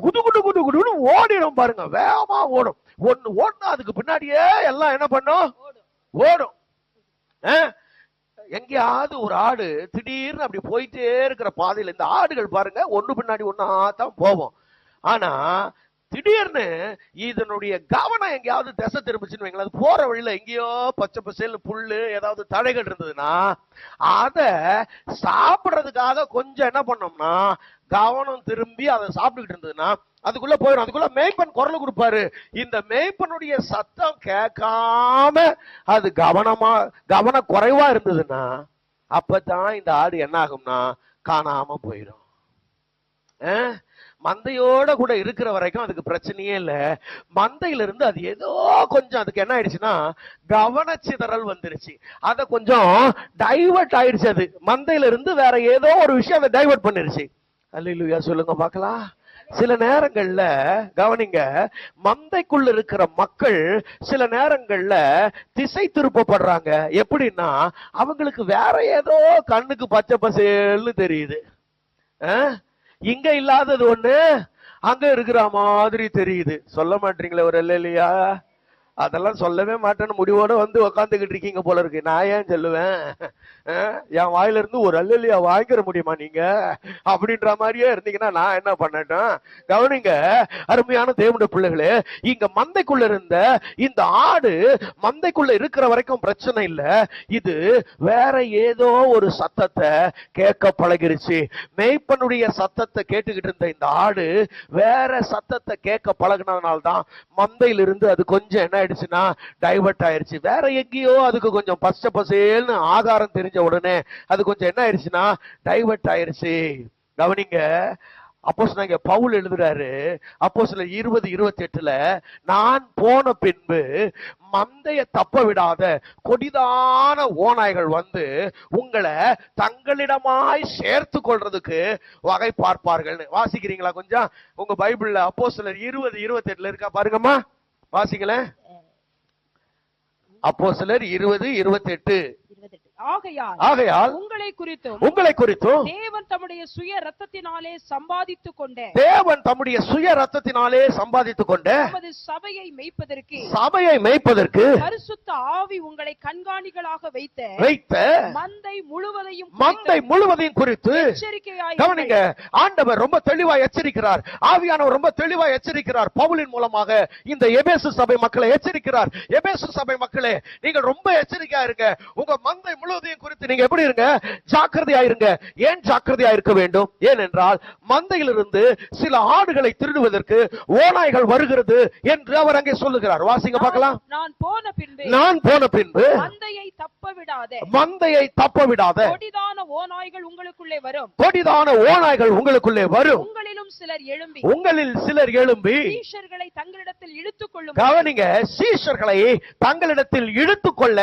குடு குடு குடு குடுன்னு ஓடிடும். பாருங்க, வேகமா ஓடும். ஒண்ணு ஓடுனா அதுக்கு பின்னாடியே எல்லாம் என்ன பண்ணும்? ஓடும். எங்கேயாவது ஒரு ஆடு திடீர்னு அப்படி போயிட்டே இருக்கிற பாதையில இந்த ஆடுகள் பாருங்க ஒண்ணு பின்னாடி ஒன்னா தான் போவோம். ஆனா திடீர்னு இதனுடைய கவனம் எங்கேயாவது திசை திரும்பிச்சுன்னு வைங்களேன், அது போற வழியில எங்கேயோ பச்சை பசேல் புல்லு ஏதாவது தடைகள் இருந்ததுன்னா அத சாப்பிடுறதுக்காக கொஞ்சம் என்ன பண்ணோம்னா கவனம் திரும்பி அதை சாப்பிட்டுக்கிட்டு இருந்ததுன்னா அதுக்குள்ள போயிடும். அதுக்குள்ள மேய்ப்பன் குரல் கொடுப்பாரு. இந்த மேய்ப்பனுடைய சத்தம் கேட்காம அது கவன குறைவா இருந்ததுன்னா அப்பதான் இந்த ஆடு என்ன ஆகும்னா காணாம போயிடும். மந்தையோட கூட இருக்கிற வரைக்கும் அதுக்கு பிரச்சனையே இல்ல. மந்தையில இருந்து அது ஏதோ கொஞ்சம் அதுக்கு என்ன ஆயிடுச்சுன்னா கவனச்சிதறல் வந்துருச்சு. அத கொஞ்சம் டைவர்ட் ஆயிடுச்சு. அது மந்தையில இருந்து வேற ஏதோ ஒரு விஷயம் அதை டைவர்ட் பண்ணிருச்சு. அல்லேலூயா சொல்லுங்க பார்க்கலாம். சில நேரங்கள்ல கவனிங்க, மந்தைக்குள்ள இருக்கிற மக்கள் சில நேரங்கள்ல திசை திருப்பப்படுறாங்க. எப்படின்னா அவங்களுக்கு வேற ஏதோ கண்ணுக்கு பச்சை பசேல்னு தெரியுது. இங்க இல்லாதது ஒண்ணு அங்க இருக்கிற மாதிரி தெரியுது. சொல்ல மாட்டீங்களா ஒரு இல்லையா? அதெல்லாம் சொல்லவே மாட்டேன்னு முடிவோட வந்து உக்காந்துக்கிட்டு இருக்கீங்க போல இருக்கு. நான் ஏன் சொல்லுவேன்? என் வாயில இருந்து ஒரு அல்லையா வாங்கிற முடியுமா நீங்க அப்படின்ற மாதிரியே இருந்தீங்கன்னா நான் என்ன பண்ணட்டும்? கவனிங்க அருமையான தேவனுடைய பிள்ளைகளே, இங்க மந்தைக்குள்ள இருந்த இந்த ஆடு மந்தைக்குள்ள இருக்கிற வரைக்கும் பிரச்சனை இல்ல. இது வேற ஏதோ ஒரு சத்தத்தை கேட்க பழகிருச்சு. மேய்ப்பனுடைய சத்தத்தை கேட்டுக்கிட்டு இருந்த இந்த ஆடு வேற சத்தத்தை கேட்க பழகினதுனால்தான் மந்தையிலிருந்து அது கொஞ்சம் என்ன ஆயிடுச்சுன்னா டைவர்ட் ஆயிருச்சு. வேற எங்கேயோ அதுக்கு கொஞ்சம் பச்சை பசேல்னு ஆகாரம் தெரிஞ்ச உடனே அது கொஞ்சம் என்ன ஆயிடுச்சுன்னா டைவர்ட் ஆயிருச்சு. கவனிங்க, அப்போஸ்தலனாகிய பவுல் எழுதுறாரு அப்போஸ்தலர் 20:28, நான் போன பின்பு மந்தைய தப்ப விடாத கொடிதான ஓநாய்கள் வந்து உங்களை தங்களிடமாய் சேர்த்து கொள்றதுக்கு வகை பார்ப்பார்கள். வாசிக்கிறீங்களா கொஞ்சம் உங்க பைபிள்ல? அப்போஸ்தலர் 20:28 இருக்கா பாருங்கம்மா, வாசிக்கல. அப்போஸ்தலர் 20:28. ஆகையால் உங்களை குறித்தும் தேவன் தம்முடைய சுய ரத்தத்தினாலே சம்பாதித்துக் கொண்ட நமது சபையை மேய்ப்பதற்கு பரிசுத்த ஆவி உங்களை கண்காணிகளாக வைத்த மந்தை முழுவதையும் குறித்து கவனிங்க. ஆண்டவர் ரொம்ப தெளிவா எச்சரிக்கிறார், ஆவியானவர் ரொம்ப தெளிவா எச்சரிக்கிறார். பவுலின் மூலமாக இந்த எபேசு சபை மக்களை எச்சரிக்கிறார். எபேசு சபை மக்களே, நீங்கள் ரொம்ப எச்சரிக்கையா இருங்க. உங்க மந்தை முழுவதையும் குறித்து நீங்க எப்படி இருங்க? ஜாக்கிரதையா இருங்க. ஏன் ஜாக்கிரதையா இருக்க வேண்டும்? ஏனென்றால் மந்தையிலிருந்து சில ஆடுகளை திருடுவதற்கு ஓநாய்கள் வருகிறது என்று அவர் அங்கே சொல்லுகிறார். வாசிங்க பார்க்கலாம். நான் போன பின்பு மந்தையை தப்ப விடாத கொடிதான ஓநாய்கள் உங்களுக்குள்ளே வரும். உங்களில் சிலர் எழும்பி சீஷர்களை தங்களிடத்தில் இழுத்துக்கொள்ளும். கவனிங்க, சீஷர்களை தங்களிடத்தில் இழுத்துக்கொள்ள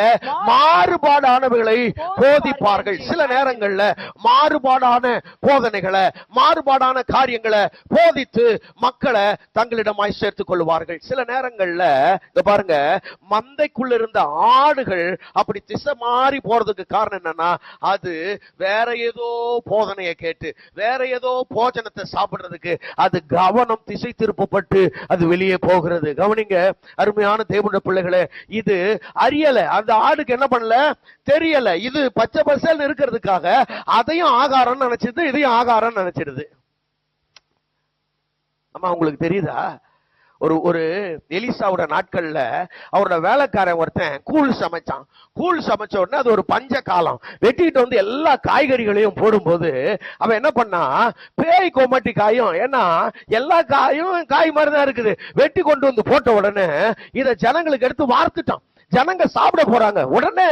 மாறுபாடானவைகளை போதிப்பார்கள். சில நேரங்கள்ல மாறுபாடான போதனைகளை, மாறுபாடான காரியங்களை போதித்து மக்களை தங்களிடமாய் சேர்த்துக் கொள்வார்கள். சில நேரங்கள்ல பாருங்க, மந்தைக்குள்ள இருந்த ஆடுகள் அப்படி திசை மாறி போறதுக்கு காரணம் என்னன்னா, அது வேற ஏதோ போதனையை கேட்டு வேற ஏதோ போஜனத்தை சாப்பிடுறதுக்கு அது கவனம் திசை திருப்பப்பட்டு அது வெளியே போகிறது. கவனிங்க அருமையான தேவனுடைய பிள்ளைகளே, இது அறியல, அந்த ஆடுக்கு என்ன பண்ணல தெரியல. இது பச்சை பசேல் இருக்கிறதுக்காக அதையும் ஆகாரம் நினைச்சிருது, இதையும் ஆகாரம் நினைச்சிருது. ஆமா, உங்களுக்கு தெரியுதா? ஒரு எலிசாவோட நாட்கள்ல அவரோட வேலைக்காரன் ஒருத்தன் கூழ் சமைச்சான். கூழ் சமைச்ச உடனே அது ஒரு பஞ்ச காலம், வெட்டிட்டு வந்து எல்லா காய்கறிகளையும் போடும்போது அவன் என்ன பண்ணா, பேய் கோமாட்டி காயும், ஏன்னா எல்லா காயும் காய் மாதிரிதான் இருக்குது, வெட்டி கொண்டு வந்து போட்ட உடனே இத ஜனங்களுக்கு எடுத்து வார்த்துட்டான். ஜனங்க சாப்பிட போறாங்க. உடனே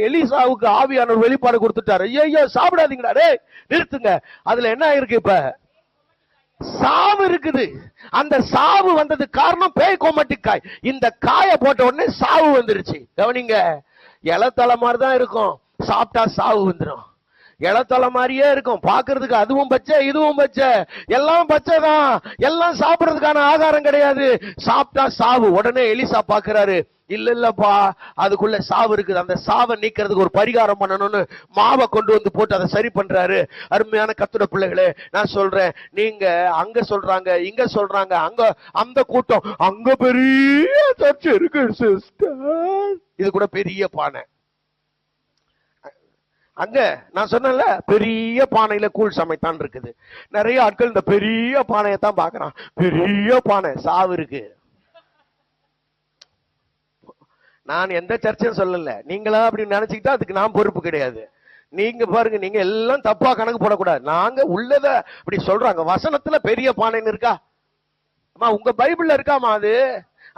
எலிசாவுக்கு ஆவியானவர் வெளிப்பாடு கொடுத்துட்டாரு. ஐயோ சாப்பிடாதீங்கடா, டே நிறுத்துங்க. அதுல என்ன இருக்கு? இப்ப சாவு இருக்குது. அந்த சாவு வந்தது காரணம் பேய் கோமட்டி காய். இந்த காயை போட்ட உடனே சாவு வந்துருச்சு. கவனிங்க, இலத்தலை மாதிரிதான் இருக்கும், சாப்பிட்டா சாவு வந்துடும். இலத்தலை மாதிரியே இருக்கும் பாக்குறதுக்கு, அதுவும் பச்சை இதுவும் பச்சை, எல்லாம் பச்சை தான், எல்லாம் சாப்பிடறதுக்கான ஆகாரம் கிடையாது, சாப்பிட்டா சாவு. உடனே எலிசா பாக்குறாரு, இல்லப்பா அதுக்குள்ள சாவு இருக்குது, அந்த சாவை நீக்கிறதுக்கு ஒரு பரிகாரம் பண்ணணும்னு மாவை கொண்டு வந்து போட்டு அதை சரி பண்றாரு. அருமையான கர்த்தருடைய பிள்ளைகளே, நான் சொல்றேன், நீங்க அங்க சொல்றாங்க இங்க சொல்றாங்க, அங்க அந்த கூட்டம், அங்க பெரிய சர்ச்சை இருக்கு சிஸ்டர், இது கூட பெரிய பானை. அங்க நான் சொன்னேன்ல, பெரிய பானையில கூழ் சமைத்தான் இருக்குது. நிறைய ஆட்கள் இந்த பெரிய பானையை தான் பாக்குறான். பெரிய பானை, சாவு இருக்கு. நான் எந்த சர்ச்சையும் சொல்லல, நீங்களா அப்படி நினைச்சுக்கிட்டா அதுக்கு நான் பொறுப்பு கிடையாது. நீங்க பாருங்க, நீங்க எல்லாம் தப்பா கணக்கு போடக்கூடாது. நாங்க உள்ளத அப்படி சொல்றாங்க. வசனத்துல பெரிய பானைன்னு இருக்கா? ஆமா, உங்க பைபிள்ல இருக்காமா அது?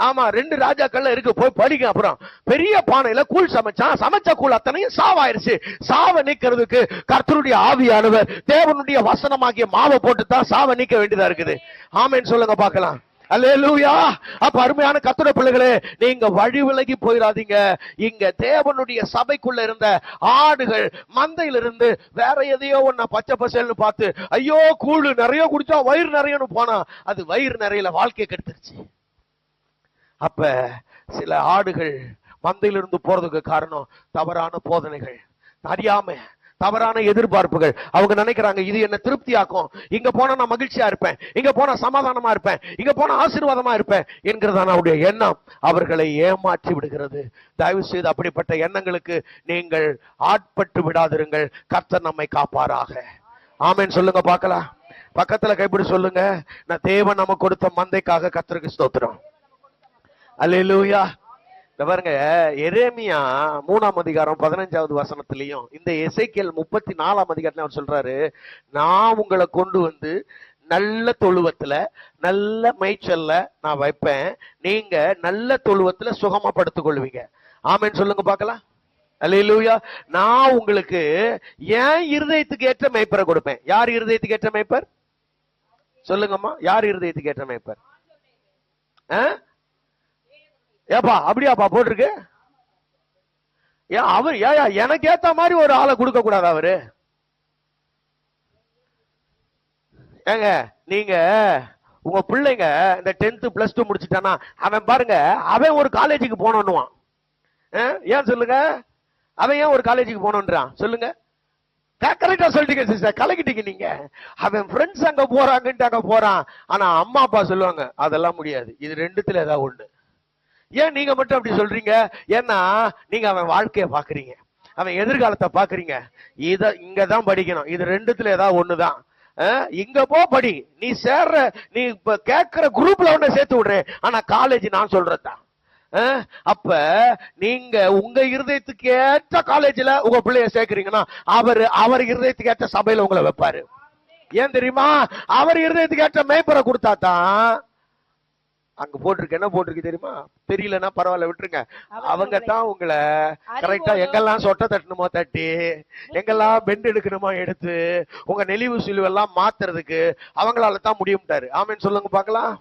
ஆமா, 2 ராஜாக்கள்ல இருக்கு, போய் படிக்க. அப்புறம் பெரிய பானையில கூழ் சமைச்சான், சமைச்ச கூழ் அத்தனையும் சாவாயிருச்சு. சாவை நீக்கிறதுக்கு கர்த்தருடைய ஆவியானவர் தேவனுடைய வசனமாகிய மாவை போட்டு தான் சாவை நீக்க வேண்டியதா இருக்குது. ஆமென் சொல்லுங்க பார்க்கலாம். அல்லேலூயா. அப்ப அருமையான கர்த்தருடைய பிள்ளைகளே, நீங்க வழி விலகி போயிடாதீங்க. இங்க தேவனுடைய சபைக்குள்ள இருந்த ஆடுகள் மந்தையிலிருந்து வேற எதையோ ஒன்ன பச்சை பசேல்னு பார்த்து, ஐயோ கூழு நிறைய குடிச்சா வயிறு நிறையன்னு போனா, அது வயிறு நிறையில வாழ்க்கையை கெடுத்துருச்சு. அப்ப சில ஆடுகள் மந்தையிலிருந்து போறதுக்கு காரணம் தவறான போதனைகள், அறியாம தவறான எதிர்பார்ப்புகள். அவங்க நினைக்கிறாங்க, இது என்ன திருப்தியாக்கும், இங்க போனா நான் மகிழ்ச்சியா இருப்பேன், இங்க போனா சமாதானமா இருப்பேன், இங்க போனா ஆசீர்வாதமா இருப்பேன் என்கிறதான அவருடைய எண்ணம் அவர்களை ஏமாற்றி விடுகிறது. தயவு செய்து அப்படிப்பட்ட எண்ணங்களுக்கு நீங்கள் ஆட்பட்டு விடாதிருங்கள். கர்த்தர் நம்மை காப்பாராக. ஆமென் சொல்லுங்க பார்க்கலாம். பக்கத்துல கைப்பிடி சொல்லுங்க, நான் தேவன் நமக்கு கொடுத்த மந்தைக்காக கர்த்தருக்கு ஸ்தோத்திரம். அல்லேலூயா. பாருங்க, எரேமியா 3ஆம் அதிகாரம் 15வது வசனத்திலையும் இந்த எசேக்கியேல் 34ஆம் அதிகாரத்துல அவர் சொல்றாரு, நான் உங்களை கொண்டு வந்து நல்ல தொழுவத்துல நல்ல மேய்ச்சல்ல நான் வைப்பேன், நீங்க நல்ல தொழுவத்துல சுகமா படுத்துக் கொள்வீங்க. ஆமென் சொல்லுங்க பார்க்கலாம். அல்லேலூயா. நான் உங்களுக்கு ஏன் இருதயத்துக்கு ஏற்ற மேய்ப்பரை கொடுப்பேன். யார் இருதயத்துக்கு ஏற்ற மேய்ப்பர் சொல்லுங்கம்மா? யார் இருதயத்துக்கு ஏற்ற மேய்ப்பர்? ஏப்பா அப்படியாப்பா போட்டிருக்கு? ஏன் அவர் எனக்கு ஏத்த மாதிரி ஒரு ஆளை கொடுக்க கூடாது அவரு? ஏங்க, நீங்க உங்க பிள்ளைங்க இந்த 10th +2 முடிச்சுட்டானா, அவன் பாருங்க, அவன் ஒரு காலேஜுக்கு போனோன்னுவான். ஏன் சொல்லுங்க? அவன் ஏன் ஒரு காலேஜுக்கு போனோன்றான் சொல்லுங்க? கரெக்டா சொல்லிட்டீங்க சிஸ்டர், கலக்கிட்டீங்க நீங்க. அவன் ஃப்ரெண்ட்ஸ் அங்க போறாங்கன்ட்டு அங்க போறான். ஆனா அம்மா அப்பா சொல்லுவாங்க அதெல்லாம் முடியாது, இது ரெண்டுத்துல ஏதாவது ஒண்ணு. ஏன் நீங்க மட்டும் அப்படி சொல்றீங்க? ஏன்னா நீங்க அவன் வாழ்க்கைய பாக்குறீங்க, அவன் எதிர்காலத்தை பாக்குறீங்க. இங்கதான் படிக்கணும், இது ரெண்டுத்துல ஏதாவது ஒண்ணுதான். இங்க போ படி, நீ சேர்ற நீ இப்ப கேட்கிற குரூப்ல ஒண்ணு சேர்த்து விடுறேன், ஆனா காலேஜ் நான் சொல்றதுதான். அப்ப நீங்க உங்க இருதயத்துக்கு ஏற்ற காலேஜ்ல உங்க பிள்ளைய சேர்க்கிறீங்கன்னா அவர் இருதயத்துக்கு ஏற்ற சபையில உங்களை வைப்பாரு. ஏன் தெரியுமா? அவர் இருதயத்துக்கு ஏற்ற மேய்ப்பரை கொடுத்தா தான். அங்க போட்டிருக்கு, என்ன போட்டிருக்கு தெரியுமா? தெரியலன்னா பரவாயில்ல விட்டுருங்க. அவங்க தான் உங்களை கரெக்டா எங்கெல்லாம் சொட்ட தட்டணுமோ தட்டி, எங்கெல்லாம் பெண்ட் எடுக்கணுமோ எடுத்து, உங்க நெளிவு சுழிவெல்லாம் மாத்துறதுக்கு அவங்களால தான் முடியும்ட்டாரு. ஆமேன்னு சொல்லுங்க பாக்கலாம்.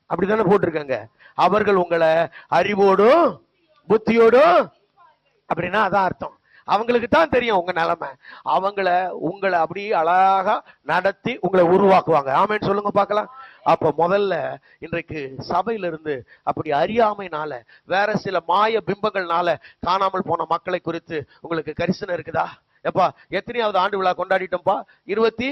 அப்படித்தானே போட்டிருக்காங்க. அவர்கள் உங்களை அறிவோடும் புத்தியோடும், அப்படின்னா அதான் அர்த்தம். அவங்களுக்கு தான் தெரியும் உங்க நிலைமை. உங்களை அப்படி அழகா நடத்தி உங்களை உருவாக்குவாங்க. ஆமேன்னு சொல்லுங்க பார்க்கலாம். அப்ப முதல்ல இன்றைக்கு சபையில இருந்து அப்படி அறியாமைனால, வேற சில மாய பிம்பங்கள்னால காணாமல் போன மக்களை குறித்து உங்களுக்கு கரிசனை இருக்குதா? எப்பா எத்தனையாவது ஆண்டு விழா கொண்டாடிட்டோம்ப்பா? 20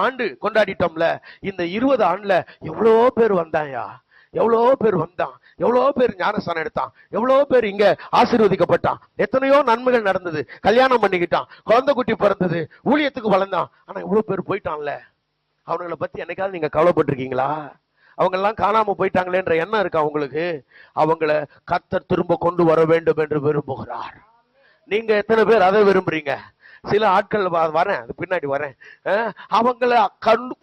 ஆண்டு கொண்டாடிட்டோம்ல. இந்த 20 ஆண்டுல எவ்வளோ பேர் வந்தாயா, எவ்வளோ பேர் வந்தான், எவ்வளோ பேர் ஞானஸ்தானம் எடுத்தான், எவ்வளோ பேர் இங்க ஆசீர்வதிக்கப்பட்டான், எத்தனையோ நன்மைகள் நடந்தது, கல்யாணம் பண்ணிக்கிட்டான், குழந்தை குட்டி பிறந்தது, ஊழியத்துக்கு வளர்ந்தான். ஆனா இவ்வளவு பேர் போயிட்டான்ல, அவங்களை பத்தி என்னைக்காவது நீங்க கவலைப்பட்டிருக்கீங்களா? அவங்க எல்லாம் காணாம போயிட்டாங்களேன்ற எண்ணம் இருக்கா உங்களுக்கு? அவங்களை கர்த்தர் திரும்ப கொண்டு வர வேண்டும் என்று விரும்புகிறார். நீங்க எத்தனை பேர் அதை விரும்புறீங்க? சில ஆட்கள் வரேன், அது பின்னாடி வரேன். அவங்களை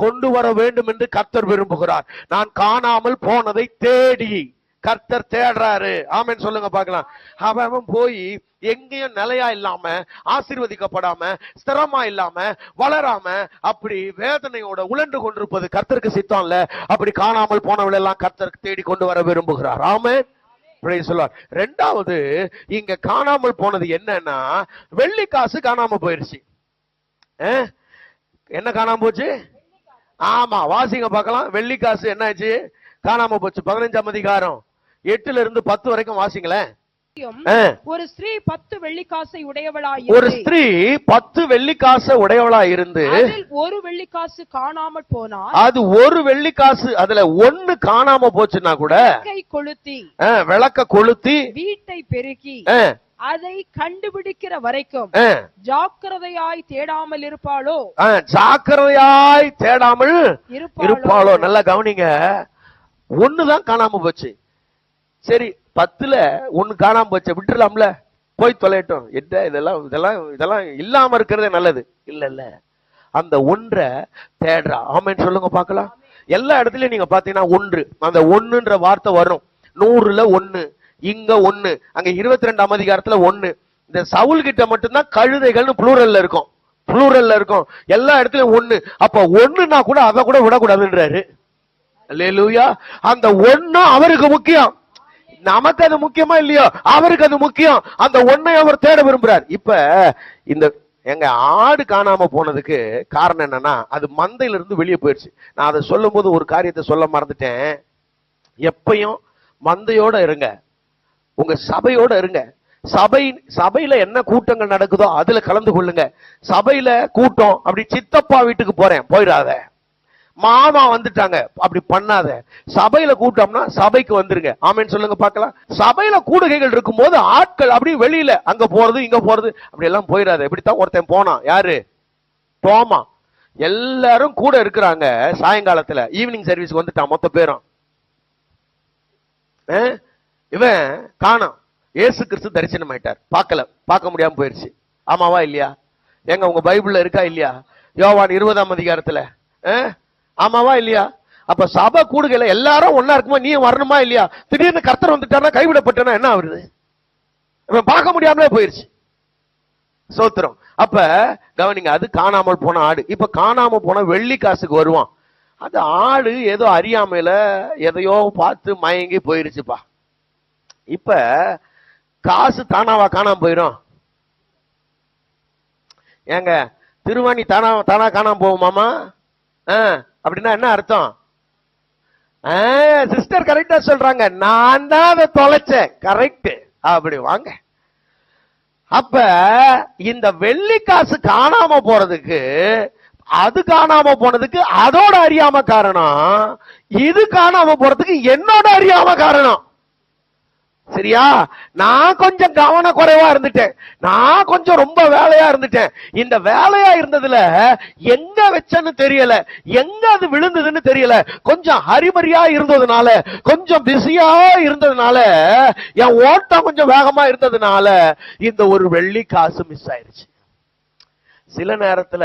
கொண்டு வர வேண்டும் என்று கர்த்தர் விரும்புகிறார். நான் காணாமல் போனதை தேடி கர்த்தர் தேடுறாரு. ஆமென் சொல்லுங்க பார்க்கலாம். அவன் போய் எங்கேயும் நிலையா இல்லாம, ஆசீர்வதிக்கப்படாம, ஸ்திரமா இல்லாம, வளராம, அப்படி வேதனையோட உழன்று கொண்டிருப்பது கர்த்தருக்கு சித்தம் இல்ல. அப்படி காணாமல் போனவள் எல்லாம் கர்த்தருக்கு தேடி கொண்டு வர விரும்புகிறார். ஆமென். ரெண்டாவது இங்க காணாமல் போனது என்னன்னா, வெள்ளி காசு காணாம போயிருச்சு. என்ன காணாம போச்சு? ஆமா, வாசிங்க பார்க்கலாம். வெள்ளி காசு என்னாச்சு? காணாம போச்சு. 15ஆம் அதிகாரம் 8ல இருந்து 10 வரைக்கும் வாசிங்களேன். ஒரு ஸ்திரீ 10 வெள்ளிக்காசை உடையவளாய், ஒரு ஸ்திரீ 10 வெள்ளிக்காசை உடையவளாய் இருந்து ஒரு வெள்ளிக்காசு காணாம போனால், அது ஒரு வெள்ளிக்காசு அதுல ஒண்ணு காணாம போச்சுன்னா கூட விளக்க கொளுத்தி வீட்டை பெருக்கி அதை கண்டுபிடிக்கிற வரைக்கும் ஜாக்கிரதையாய் தேடாமல் இருப்பாளோ? ஜாக்கிரதையாய் தேடாமல் இருப்பாளோ? நல்லா கவனிங்க. ஒண்ணுதான் காணாம போச்சு. சரி, 10ல ஒண்ணு காணாம போச்சு, விட்டுலாம்ல, போய் தொலையட்டும். இதெல்லாம் இல்லாம இருக்கிறதே நல்லது. இல்ல, அந்த ஒன்றை தேடுறா. ஆமென் சொல்லுங்க பார்க்கலாம். எல்லா இடத்துலயும் நீங்க பாத்தீங்கன்னா ஒன்று, அந்த ஒண்ணுன்ற வார்த்தை வரும். 100ல 1, இங்க 1, அங்க 22ஆம் அதிகாரத்துல 1. இந்த சவுல் கிட்ட மட்டும்தான் கழுதைகள்னு புளூரல்ல இருக்கும். எல்லா இடத்துலயும் 1. அப்ப ஒண்ணுன்னா கூட அதை கூட விடக்கூடாதுன்றாரு. அல்லேலூயா. அந்த ஒண்ணு அவருக்கு முக்கியம். நமக்கு அது முக்கியமா இல்லையோ, அவருக்கு அது முக்கியம். அந்த ஒன்னை அவர் தேட விரும்புறார். இப்ப இந்த எங்க ஆடு காணாம போனதுக்கு காரணம் என்னன்னா, அது மந்தையில இருந்து வெளியே போயிடுச்சு. நான் அதை சொல்லும் போது ஒரு காரியத்தை சொல்ல மறந்துட்டேன். எப்பயும் மந்தையோட இருங்க, உங்க சபையோட இருங்க. சபையில என்ன கூட்டங்கள் நடக்குதோ அதுல கலந்து கொள்ளுங்க. சபையில கூட்டம், அப்படி சித்தப்பா வீட்டுக்கு போறேன் போயிடாத, மாமா வந்துட்டாங்க அப்படி பண்ணாத. சபையில கூட்டம்னா சபைக்கு வந்துருங்க. ஆமென் சொல்லுங்க பார்க்கலாம். சபையில கூடுகைகள் இருக்கும் போது ஆட்கள் அப்படி வெளியில அங்க போறது இங்க போறது அப்படி எல்லாம் போயிடாத. இப்படித்தான் ஒருத்தன் போனான். யாரு? தோமா. எல்லாரும் கூட இருக்கிறாங்க. சாயங்காலத்துல ஈவினிங் சர்வீஸ்க்கு வந்துட்டான் மொத்த பேரும். இவன் காணோம். இயேசு கிறிஸ்து தரிசனம் ஆயிட்டார். பார்க்க முடியாம போயிருச்சு. ஆமாவா இல்லையா? எங்க உங்க பைபிள்ல இருக்கா இல்லையா? யோவான் 20ஆம் அதிகாரத்துல. ஆமாவா இல்லையா? அப்ப சபை கூடுகையில எல்லாரும் ஒன்னா இருக்குமா, நீ வரணுமா இல்லையா? திடீர்னு கர்த்தர் வந்துட்டானா, கைவிடப்பட்டனா என்ன ஆகுது? பார்க்க முடியாமலே போயிருச்சு. சோத்திரம். அப்ப கவனிங்க, அது காணாமல் போன ஆடு. இப்ப காணாம போன வெள்ளி காசுக்கு வருவான். அது ஆடு ஏதோ அறியாமையில எதையோ பார்த்து மயங்கி போயிருச்சுப்பா. இப்ப காசு தானாவா காணாம போயிரும்? ஏங்க திருவாணி தானா காணாம போகுமாமா? அப்படின்னா என்ன அர்த்தம்? சிஸ்டர் கரெக்டா சொல்றாங்க, நான் தான் அதை தொலைச்சேன். கரெக்ட், அப்படி வாங்க. அப்ப இந்த வெள்ளி காசு காணாம போறதுக்கு, அது காணாம போனதுக்கு அதோட அறியாம காரணம், இது காணாம போறதுக்கு என்னோட அறியாம காரணம். சரியா? நான் கொஞ்சம் கவன குறைவா இருந்துட்டேன், நான் கொஞ்சம் ரொம்ப வேலையா இருந்துட்டேன். இந்த வேலையா இருந்ததுல எங்க வச்சேன்னு தெரியல, எங்க அது விழுந்ததுன்னு தெரியல. கொஞ்சம் ஹரிபரியா இருந்ததுனால, கொஞ்சம் பிஸியா இருந்ததுனால, என் ஓட்டம் கொஞ்சம் வேகமா இருந்ததுனால இந்த ஒரு வெள்ளி காசு மிஸ் ஆயிருச்சு. சில நேரத்துல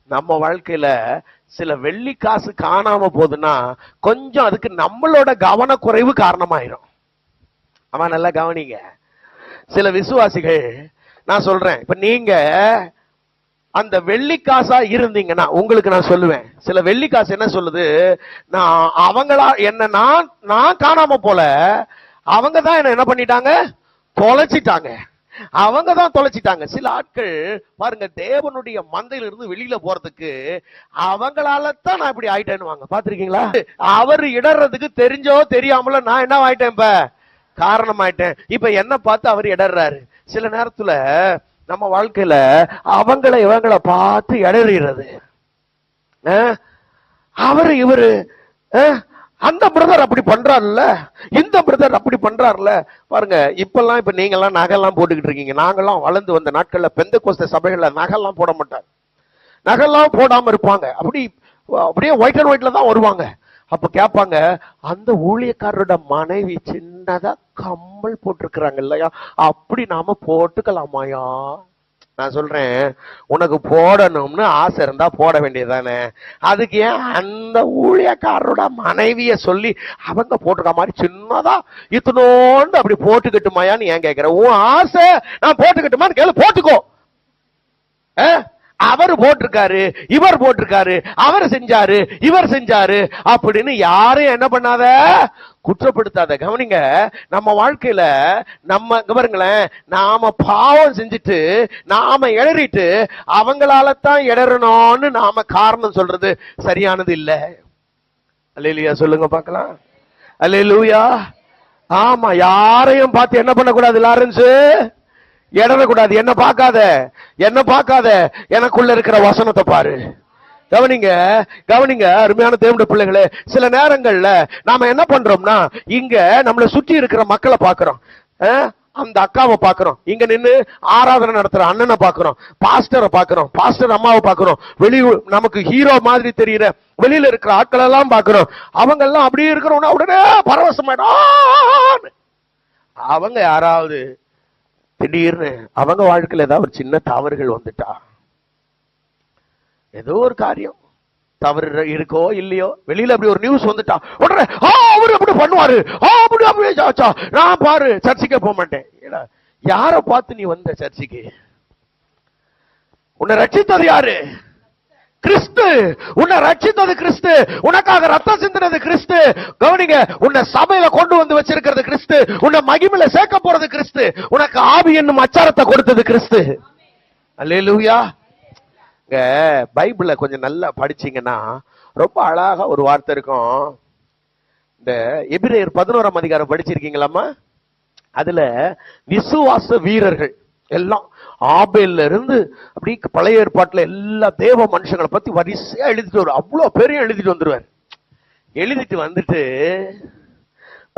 நம்ம வாழ்க்கையில சில வெள்ளி காசு காணாம போகுதுன்னா கொஞ்சம் அதுக்கு நம்மளோட கவனக்குறைவு காரணமாயிரும். ஆமா, நல்லா கவனிங்க. சில விசுவாசிகள், நான் சொல்றேன், இப்ப நீங்க அந்த வெள்ளி காசா இருந்தீங்கன்னா உங்களுக்கு நான் சொல்லுவேன், சில வெள்ளி காசு என்ன சொல்லுது, நான் அவங்களா என்ன நான் காணாம போல, அவங்க தான் என்ன பண்ணிட்டாங்க, தொலைச்சிட்டாங்க. அவங்க தான் தொலைச்சிட்டாங்க. சில ஆட்கள் பாருங்க, தேவனுடைய மந்தையில இருந்து வெளியில போறதுக்கு அவங்களால தான் நான் இப்படி ஆயிட்டேன்னு வாங்க. பாத்திருக்கீங்களா? அவர் இடறதுக்கு தெரிஞ்சோ தெரியாமல நான் என்ன ஆயிட்டேன், இப்ப காரணமாயிட்டேன். இப்ப என்ன பார்த்து அவர் இடறாரு. சில நேரத்துல நம்ம வாழ்க்கையில அவங்கள இவங்கள பார்த்து இடறிறது. அவரு இவரு, அந்த பிரதர் அப்படி பண்றாருல்ல, இந்த பிரதர் அப்படி பண்றாருல்ல. பாருங்க, இப்பெல்லாம் இப்ப நீங்க எல்லாம் நகைலாம் போட்டுக்கிட்டு இருக்கீங்க. நாங்கெல்லாம் வளர்ந்து வந்த நாட்கள்ல பெந்தெகோஸ்தே சபைகள்ல நகைலாம் போட மாட்டாங்க, நகைலாம் போடாம இருப்பாங்க. அப்படியே ஒயிட் அண்ட் ஒயிட்ல தான் வருவாங்க. அப்ப கேட்பாங்க, அந்த ஊழியக்காரரோட மனைவி சின்னதா கம்மல் போட்டிருக்கிறாங்க இல்லையா, அப்படி நாம போட்டுக்கலாமாயா? நான் சொல்றேன், உனக்கு போடணும்னு ஆசை இருந்தா போட வேண்டியதானே, அதுக்கு ஏன் அந்த ஊழியக்காரரோட மனைவிய சொல்லி அவங்க போட்டுக்க மாதிரி சின்னதா இத்தனோண்டு அப்படி போட்டுக்கிட்டுமாயான்னு ஏன் கேட்கிற? உன் ஆசை நான் போட்டுக்கிட்டுமான்னு கேளு, போட்டுக்கோ. அவர் போட்டிருக்காரு, இவர் போட்டிருக்காரு, அவர் செஞ்சாரு, இவர் செஞ்சாரு அப்படின்னு யாரையும் என்ன பண்ணாத, குற்றப்படுத்தாத. கவனிங்க, நம்ம வாழ்க்கையில நம்ம பாருங்களேன், நாம பாவம் செஞ்சுட்டு நாம இடறிட்டு அவங்களால தான் இடறணும்னு நாம காரணம் சொல்றது சரியானது இல்ல. அல்லேலூயா சொல்லுங்க பார்க்கலாம். அல்லேலூயா. ஆமா, யாரையும் பார்த்து என்ன பண்ணக்கூடாது, லாரன்ஸ் இடறக்கூடாது. என்ன பார்க்காத, என்ன பார்க்காத, எனக்குள்ள இருக்கிற வசனத்தை பாரு. கவனிங்க, கவனிங்க அருமையான தேவனுடைய பிள்ளைகளே. சில நேரங்கள்ல நாம என்ன பண்றோம்னா, இங்க நம்மளை சுற்றி இருக்கிற மக்களை பாக்குறோம், அந்த அக்காவை பாக்குறோம், இங்க நின்று ஆராதனை நடத்துற அண்ணனை பாக்குறோம், பாஸ்டரை பாக்குறோம், பாஸ்டர் அம்மாவை பாக்குறோம், வெளியூர் நமக்கு ஹீரோ மாதிரி தெரியுற வெளியில இருக்கிற ஆட்கள் எல்லாம் பாக்குறோம். அவங்க எல்லாம் அப்படியே இருக்கிறோம்னா உடனே பரவசமாயிடும். அவங்க யாராவது திடீர்னு அவங்க வாழ்க்கையில ஏதாவது ஒரு சின்ன தவறுகள் வந்துட்டா, ஏதோ ஒரு காரியம் தவறு இருக்கோ இல்லையோ, வெளியில அப்படி ஒரு நியூஸ் வந்துட்டா உடனே அவரு அப்படி பண்ணுவாரு, அப்படி அப்படியே நான் பாரு சர்ச்சைக்கே போக மாட்டேன். யார பார்த்து நீ வந்த சர்ச்சைக்கு? உன்னை ரட்சித்தது யாரு? கிறிஸ்து. உன்னை ரட்சித்தது கிறிஸ்து, உனக்காக ரத்தம் சிந்தினது கிறிஸ்து. கவனிங்க, உன்னை சபையில கொண்டு வந்து வச்சிருக்கிறது கிறிஸ்து, உன்னை மகிமையில சேர்க்க போறது கிறிஸ்து, உனக்கு ஆவி என்னும் அச்சாரத்தை கொடுத்தது கிறிஸ்து. அல்லேலூயா. பைபிள கொஞ்சம் நல்லா படிச்சீங்கன்னா ரொம்ப அழகா ஒரு வார்த்தை இருக்கும். இந்த எபிரேயர் 11ஆம் அதிகாரம் படிச்சிருக்கீங்களாமா? அதுல விசுவாச வீரர்கள் எல்லாம் ஆபேல்ல இருந்து அப்படி பழைய ஏற்பாட்டுல எல்லா தேவ மனுஷங்களை பத்தி வரிசையா எழுதிட்டு வருவார். அவ்வளவு பேரையும் எழுதிட்டு வந்துருவார். எழுதிட்டு வந்துட்டு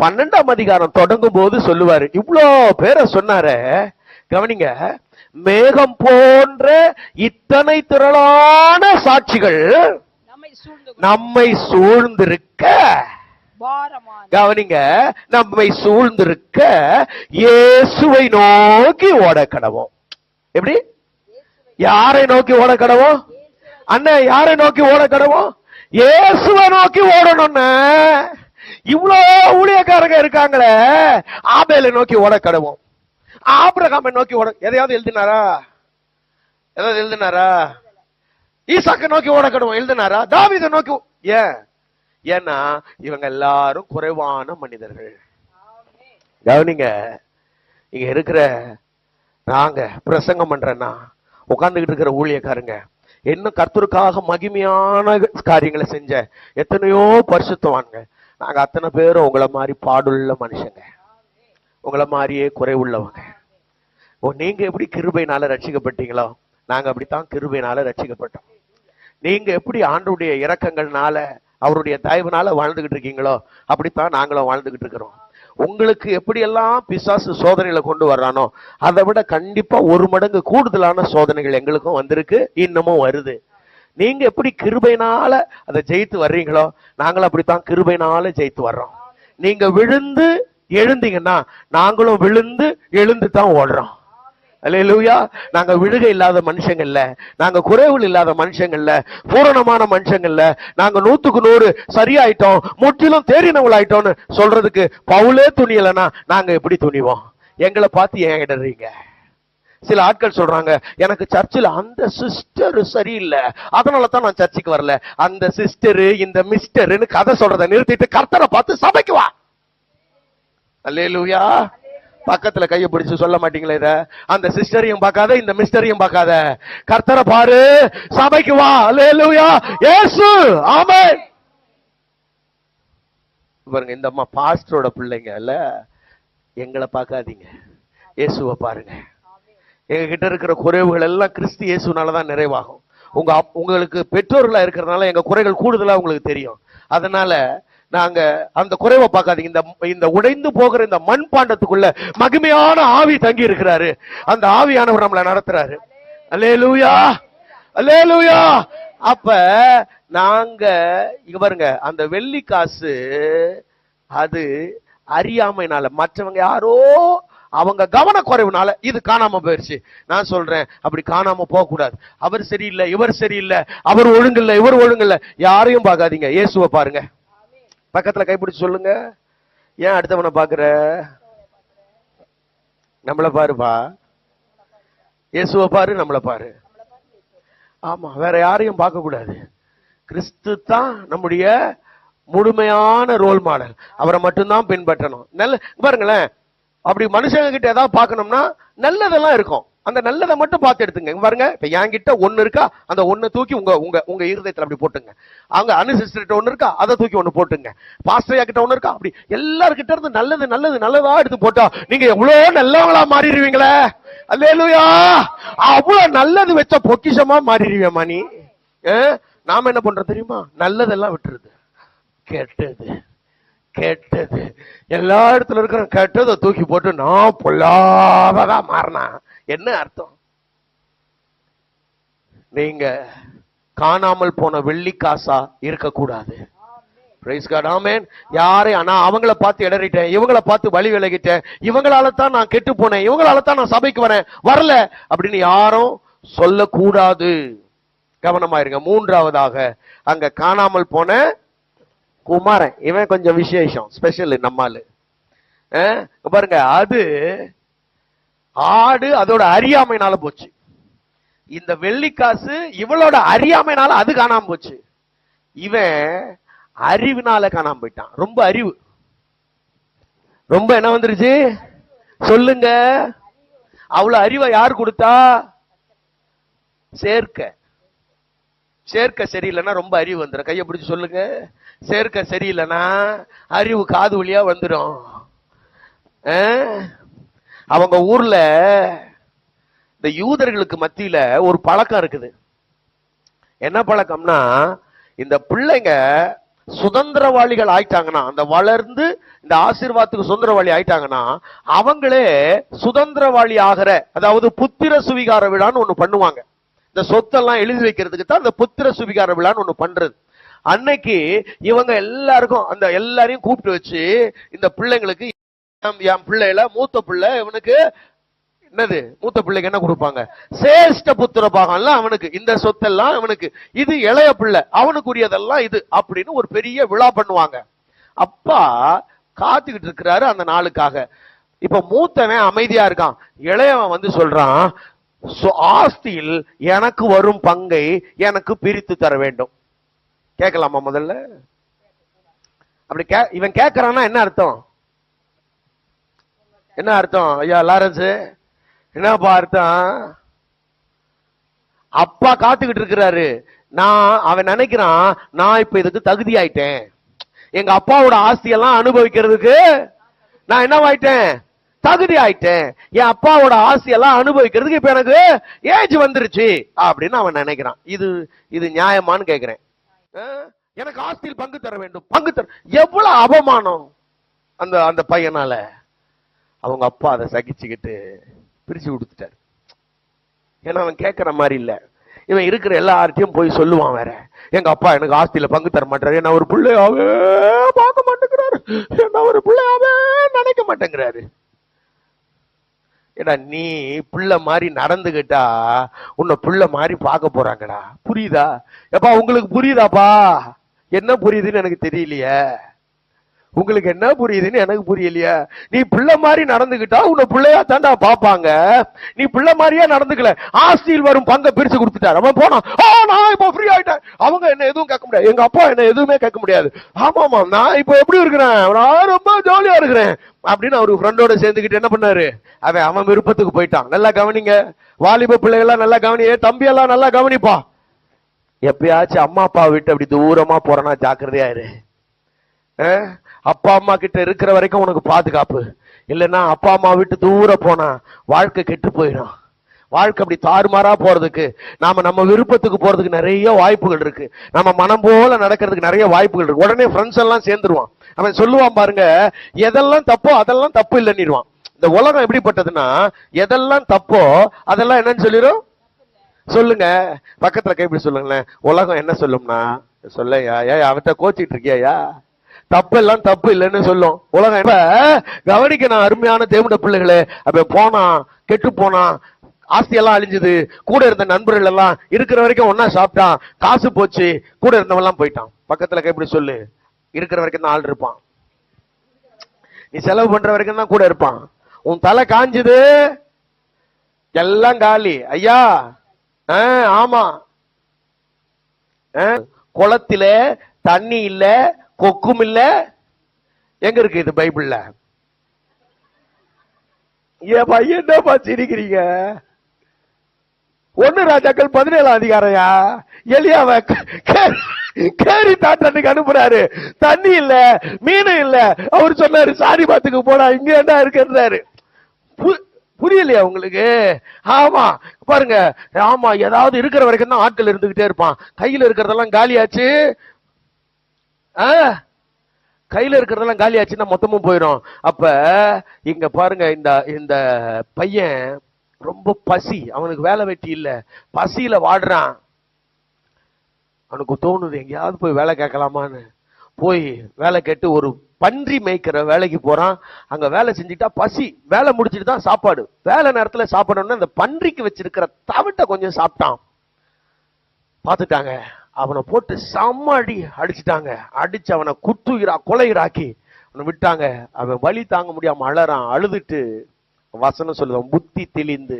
12ஆம் அதிகாரம் தொடங்கும் போது சொல்லுவாரு, இவ்வளோ பேரை சொன்னார. கவனிங்க, மேகம் போன்ற இத்தனை திரளான சாட்சிகள் நம்மை சூழ்ந்திருக்க, கவனிங்க, நம்மை சூழ்ந்திருக்க இயேசுவை நோக்கி ஓட கடவோம். எப்படி? யாரை நோக்கி ஓட கடவோம்? அண்ணன், யாரை நோக்கி ஓட கடவோம்? இயேசுவை நோக்கி ஓடணும்னு இவ்வளோ ஊழியக்காரங்க இருக்காங்களே, ஆபேலை நோக்கி ஓட கடவோம், ஆபிரகாமை நோக்கி ஓட. எதையாவது எழுதினாரா? ஏதாவது எழுதினாரா? ஈசாக்கை நோக்கி ஓட கடவோம் எழுதினாரா? தாவீதை நோக்கி. ஏன்னா இவங்க எல்லாரும் குறைவான மனிதர்கள். கவனிங்க, இங்க இருக்கிற நாங்க பிரசங்கம் பண்றேன்னா உட்கார்ந்துகிட்டு இருக்கிற ஊழியக்காரங்க இன்னும் கர்த்தருக்காக மகிமையான காரியங்களை செஞ்ச எத்தனையோ பரிசுத்தவான்கள் நாங்க அத்தனை பேரும் உங்களை மாதிரி பாடுள்ள மனுஷங்க, உங்களை மாதிரியே குறைவுள்ளவங்க. நீங்க எப்படி கிருபையினால ரட்சிக்கப்பட்டீங்களோ நாங்க அப்படித்தான் கிருபையினால ரட்சிக்கப்பட்டோம். நீங்க எப்படி ஆண்டவருடைய இரக்கங்கள்னால அவருடைய தயவுனால வாழ்ந்துகிட்டு இருக்கீங்களோ அப்படித்தான் நாங்களும் வாழ்ந்துகிட்டு இருக்கிறோம். உங்களுக்கு எப்படியெல்லாம் பிசாசு சோதனைகளை கொண்டு வர்றானோ அதை விட கண்டிப்பா 1 மடங்கு கூடுதலான சோதனைகள் எங்களுக்கும் வந்திருக்கு, இன்னமும் வருது. நீங்க எப்படி கிருபையினால அதை ஜெயித்து வர்றீங்களோ நாங்களும் அப்படித்தான் கிருபையினால ஜெயித்து வர்றோம். நீங்க விழுந்து எழுந்தீங்கன்னா நாங்களும் விழுந்து எழுந்து தான் ஓடுறோம். அல்லேலூயா. நாங்க விழுகை இல்லாத மனுஷங்கள்ல, நாங்க குறைவுகள் இல்லாத மனுஷங்கள்ல, பூரணமான மனுஷங்கள்ல, நாங்க 100க்கு 100 சரியாயிட்டோம், முற்றிலும் தேறினவளாயிட்டோம்னு சொல்றதுக்கு பவுலே துணியலன்னா நாங்க எப்படி துணிவோம்? எங்களை பார்த்து ஏன் இடறீங்க? சில ஆட்கள் சொல்றாங்க, எனக்கு சர்ச்சில் அந்த சிஸ்டர் சரியில்லை, அதனால தான் நான் சர்ச்சுக்கு வரல. அந்த சிஸ்டரு இந்த மிஸ்டர்னு கதை சொல்றதை நிறுத்திட்டு கர்த்தரை பார்த்து சபைக்கு வா. அல்லேலூயா. பக்கத்துல கையை பிடிச்சு சொல்ல மாட்டீங்களே இத? அந்த சிஸ்டரையும் பார்க்காத, இந்த மிஸ்டரையும் பார்க்காத, கர்த்தரை பாரு, சபைக்கு வா. அல்லேலூயா. இயேசு. ஆமென். பாருங்க, இந்த அம்மா பாஸ்டரோட பிள்ளைங்க இல்ல, எங்களை பார்க்காதீங்க, இயேசுவை பாருங்க. எங்க கிட்ட இருக்கிற குறைவுகள் எல்லாம் கிறிஸ்து இயேசுனாலதான் நிறைவாகும். உங்களுக்கு பெற்றோர்களா இருக்கிறதுனால எங்க குறைகள் கூடுதலா உங்களுக்கு தெரியும். அதனால நாங்க அந்த குறைவை பார்க்காதீங்க. இந்த உடைந்து போகிற இந்த மண்பாண்டத்துக்குள்ள மகிமையான ஆவி தங்கி இருக்கிறாரு. அந்த ஆவியானவர் நம்மளை நடத்துறாரு. அல்லேலூயா, அல்லேலூயா. அப்ப நாங்க இங்க பாருங்க, அந்த வெள்ளி காசு அது அறியாமைனால, மற்றவங்க யாரோ அவங்க கவனக்குறைவுனால இது காணாம போயிருச்சு. நான் சொல்றேன், அப்படி காணாம போக கூடாது. அவர் சரியில்லை, இவர் சரியில்லை, அவர் ஒழுங்கில்லை, இவர் ஒழுங்கில்லை, யாரையும் பார்க்காதீங்க, இயேசுவை பாருங்க. பக்கத்துல கைப்பிடிச்சு சொல்லுங்க, ஏன் அடுத்தவனை பாக்குற? நம்மள பாருப்பா, இயேசுவை பாரு, நம்மள பாரு. ஆமா, வேற யாரையும் பார்க்க கூடாது. கிறிஸ்து தான் நம்முடைய முழுமையான ரோல் மாடல். அவரை மட்டும்தான் பின்பற்றணும். நல்ல பாருங்களேன், அப்படி மனுஷங்க கிட்ட ஏதாவது பார்க்கணும்னா நல்லதெல்லாம் இருக்கும், அந்த நல்லதை மட்டும் பார்த்து எடுத்துங்க. பாருங்க, இப்ப என்கிட்ட 1 இருக்கா, அந்த 1 தூக்கி உங்க உங்க உங்க இருதயத்துல அப்படி போட்டுங்க. அவங்க அனுசிஸ்டர்கிட்ட 1 இருக்கா, அதை தூக்கி 1 போட்டுங்க. பாஸ்டர்யா கிட்ட 1 இருக்கா, அப்படி எல்லார்கிட்ட இருந்து நல்லது நல்லது நல்லதா எடுத்து போட்டா நீங்க எவ்வளவு நல்லவங்களா மாறிடுவீங்களே. அல்லேலூயா. அவ்வளவு நல்லது வச்ச பொக்கிஷமா மாறிடுவேமா நீ. நாம என்ன பண்றோம் தெரியுமா? நல்லதெல்லாம் விட்டுருது, கெட்டது கெட்டது எல்லா இடத்துல இருக்கிற கெட்டதை தூக்கி போட்டு நான் பொல்லாததா மாறினா என்ன அர்த்தம்? நீங்க காணாமல் போன வெள்ளி காசா இருக்கக்கூடாது. Praise God. ஆமென். யாரை நான் அவங்கள பார்த்து இடறிட்டேன், இவங்கள பார்த்து வழி விலகிட்டேன், இவங்களால தான் நான் கெட்டு போனேன், இவங்களால தான் நான் சபைக்கு வரேன், வரல அப்படின்னு யாரும் சொல்லக்கூடாது. கவனமாயிருங்க. 3வதாக அங்க காணாமல் போன குமாரன், இவன் கொஞ்சம் விசேஷம், ஸ்பெஷல். நம்மாலு பாருங்க, அது ஆடு அதோட அறியாமைனால போச்சு. இந்த வெள்ளிக்காசு இவளோட அறியாமைனால அது காணாம போச்சு. இவன் அறிவினால காணாம போயிட்டான். ரொம்ப அறிவு, ரொம்ப என்ன வந்துருச்சு சொல்லுங்க? அவ்வளவு அறிவை யார் கொடுத்தா? சேர்க்க சரியில்லைன்னா ரொம்ப அறிவு வந்துடும். கையை பிடிச்சு சொல்லுங்க. சேர்க்க சரியில்லைன்னா அறிவு காது வழியா வந்துடும். அவங்க ஊர்ல இந்த யூதர்களுக்கு மத்தியில ஒரு பழக்கம் இருக்குது. என்ன பழக்கம்னா, இந்த பிள்ளைங்க சுதந்திரவாளிகள் ஆயிட்டாங்கன்னா, அந்த வளர்ந்து இந்த ஆசீர்வாதத்துக்கு சுதந்திரவாளி ஆயிட்டாங்கன்னா அவங்களே சுதந்திரவாளி ஆகிற, அதாவது புத்திர சுவிகார விழான்னு ஒண்ணு பண்ணுவாங்க. இந்த சொத்தெல்லாம் எழுதி வைக்கிறதுக்கு தான் இந்த புத்திர சுவிகார விழான்னு ஒண்ணு பண்றது. அன்னைக்கு இவங்க எல்லாருக்கும் அந்த எல்லாரையும் கூப்பிட்டு வச்சு இந்த பிள்ளைங்களுக்கு, என் பிள்ளைல மூத்த பிள்ளை இவனுக்கு என்னது, மூத்த பிள்ளைக்கு என்ன கொடுப்பாங்க? சேஷ்ட புத்திர பாகம்லாம் அவனுக்கு, இந்த சொத்தெல்லாம் அவனுக்கு, இது இளைய பிள்ளை அவனுக்குரியதெல்லாம் இது அப்படின்னு ஒரு பெரிய விழா பண்ணுவாங்க. அப்பா காத்துக்கிட்டு இருக்கிறாரு அந்த நாளுக்காக. இப்ப மூத்தவன் அமைதியா இருக்கான், இளையவன் வந்து சொல்றான், ஆஸ்தியில் எனக்கு வரும் பங்கை எனக்கு பிரித்து தர வேண்டும். கேட்கலாமா முதல்ல? அப்படி இவன் கேட்கறான்னா என்ன அர்த்தம்? என்ன அர்த்தம் ஐயா லாரன்ஸ்? என்னப்பா அர்த்தம்? அப்பா காத்துக்கிட்டு இருக்கிறாரு. அவன் நினைக்கிறான், நான் இப்ப இதுக்கு தகுதி ஆயிட்டேன், எங்க அப்பாவோட ஆஸ்தியெல்லாம் அனுபவிக்கிறதுக்கு நான் என்னவாயிட்டேன், தகுதி ஆயிட்டேன். என் அப்பாவோட ஆசையெல்லாம் அனுபவிக்கிறதுக்கு இப்ப எனக்கு ஏஜ் வந்துருச்சு அப்படின்னு அவன் நினைக்கிறான். இது நியாயமான்னு கேக்குறேன். எனக்கு ஆஸ்தியில் பங்கு தர வேண்டும், பங்கு தர. எவ்வளவு அவமானம் அந்த அந்த பையனால. அவங்க அப்பா அதை சகிச்சுக்கிட்டு பிரிச்சு கொடுத்துட்டாரு. ஏன்னா அவன் கேட்கற மாதிரி இல்ல. இவன் இருக்கிற எல்லார்ட்டையும் போய் சொல்லுவான் வேற, எங்க அப்பா எனக்கு ஆஸ்தியில பங்கு தர மாட்டாரு, என்ன ஒரு பிள்ளையாவே பார்க்க மாட்டேங்கிறாரு, என்ன ஒரு பிள்ளையாவே நினைக்க மாட்டேங்கிறாரு. ஏடா நீ பிள்ளை மாதிரி நடந்துகிட்டா உன்னை பிள்ளை மாதிரி பார்க்க போறாங்கடா. புரியுதா? எப்பா உங்களுக்கு புரியுதாப்பா? என்ன புரியுதுன்னு எனக்கு தெரியலையே. உங்களுக்கு என்ன புரியுதுன்னு எனக்கு புரியலையா? நீ பிள்ளை மாதிரி நடந்துகிட்டா உன்னை பிள்ளையா தாண்டா பாப்பாங்க. நீ பிள்ளை மாதிரியே நடந்துக்கல. ஆஸ்தியில் வரும் பங்கை பிரிச்சு கொடுத்துட்டாரு. அவன் போனான், நான் இப்ப ஃப்ரீ ஆயிட்டேன், அவங்க என்ன எதுவும் கேட்க முடியாது, எங்க அப்பா என்ன எதுவுமே கேட்க முடியாது. ஆமாமா நான் இப்ப எப்படி இருக்கிறேன், நான் ரொம்ப ஜாலியா இருக்கிறேன் அப்படின்னு அவரு ஃப்ரெண்டோட சேர்ந்துக்கிட்டு என்ன பண்ணாரு, அவன் விருப்பத்துக்கு போயிட்டான். நல்லா கவனிங்க வாலிப பிள்ளைகள்லாம், நல்லா கவனி. தம்பி எல்லாம் நல்லா கவனிப்பா. எப்பயாச்சும் அம்மா அப்பா விட்டு அப்படி தூரமா போறனா ஜாக்கிரதையா இரு. அப்பா அம்மா கிட்ட இருக்கிற வரைக்கும் உனக்கு பாதுகாப்பு. இல்லைன்னா அப்பா அம்மா விட்டு தூரம் போனா வாழ்க்கை கெட்டு போயிடும். வாழ்க்கை அப்படி தாறுமாறா போறதுக்கு, நம்ம விருப்பத்துக்கு போறதுக்கு நிறைய வாய்ப்புகள் இருக்கு. நம்ம மனம் போல நடக்கிறதுக்கு நிறைய வாய்ப்புகள் இருக்கு. உடனே ஃப்ரெண்ட்ஸ் எல்லாம் சேர்ந்துருவான். அவன் சொல்லுவான் பாருங்க, எதெல்லாம் தப்போ அதெல்லாம் தப்பு இல்லைன்னுவான். இந்த உலகம் எப்படிப்பட்டதுன்னா, எதெல்லாம் தப்போ அதெல்லாம் என்னன்னு சொல்லிடும். சொல்லுங்க பக்கத்துல கைப்பிடி சொல்லுங்களேன். உலகம் என்ன சொல்லும்னா, சொல்லையா அவர்கிட்ட கோச்சிட்டு இருக்கியா, தப்பு எல்லாம் தப்பு இல்லைன்னு சொல்லும் உலகம். இப்ப கவனிக்கணும் அருமையான தேவனுடைய பிள்ளைகளே. அப்ப போனா கெட்டு போனா, ஆஸ்தியெல்லாம் அழிஞ்சது, கூட இருந்த நண்பர்கள் எல்லாம் இருக்கிற வரைக்கும் ஒன்னா சாப்பிட்டான், காசு போச்சு, கூட இருந்தவன் எல்லாம் போயிட்டான். பக்கத்துல கைப்பிடி சொல்லு, இருக்கிற வரைக்கும் தான் ஆள் இருப்பான். நீ செலவு பண்ற வரைக்கும் தான் கூட இருப்பான். உன் தலை காஞ்சுது, எல்லாம் காலி ஐயா. ஆமா, குளத்தில தண்ணி இல்ல, கொக்கும் இல்ல. எங்க இருக்கு இது பைபிள்ல? ஏன் பையன் என்னப்பா சிரிக்கிறீங்க? 1 ராஜாக்கள் 17ஆம் அதிகாரம்யா. எலியாவை கேரி தாட்டனுக்கு அனுப்புறாரு. தண்ணி இல்ல, மீன் இல்ல. அவர் சொன்னாரு சாரிபாத்துக்கு போனா, இங்க என்ன இருக்கிறாரு. புரியலையா உங்களுக்கு? ஆமா பாருங்க, ஆமா ஏதாவது இருக்கிற வரைக்கும் தான் ஆட்கள் இருந்துகிட்டே இருப்பான். கையில இருக்கிறதெல்லாம் காலியாச்சு, கையில இருக்கிறதெல்லாம் காலியாச்சுன்னா மொத்தமும் போயிடும். அப்ப இங்க பாருங்க, இந்த பையன் ரொம்ப பசி, அவனுக்கு வேலை வெட்டி இல்ல, பசியில வாடுறான். அவனுக்கு தோணுது எங்கேயாவது போய் வேலை கேட்கலாமான்னு. போய் வேலை கேட்டு ஒரு பன்றி மேய்க்கிற வேலைக்கு போறான். அங்க வேலை செஞ்சுட்டா பசி, வேலை முடிச்சுட்டு தான் சாப்பாடு. வேலை நேரத்துல சாப்பிடணும்னு அந்த பன்றிக்கு வச்சிருக்கிற தவிட்ட கொஞ்சம் சாப்பிட்டான். பாத்துட்டாங்க, அவனை போட்டு செம்ம அடிச்சுட்டாங்க. அடிச்சு அவனை கொலையிறாக்கி அவனை விட்டாங்க. அவன் வலி தாங்க முடியாம அழறான். அழுதுட்டு வசனம் சொல்லுவான், புத்தி தெளிந்து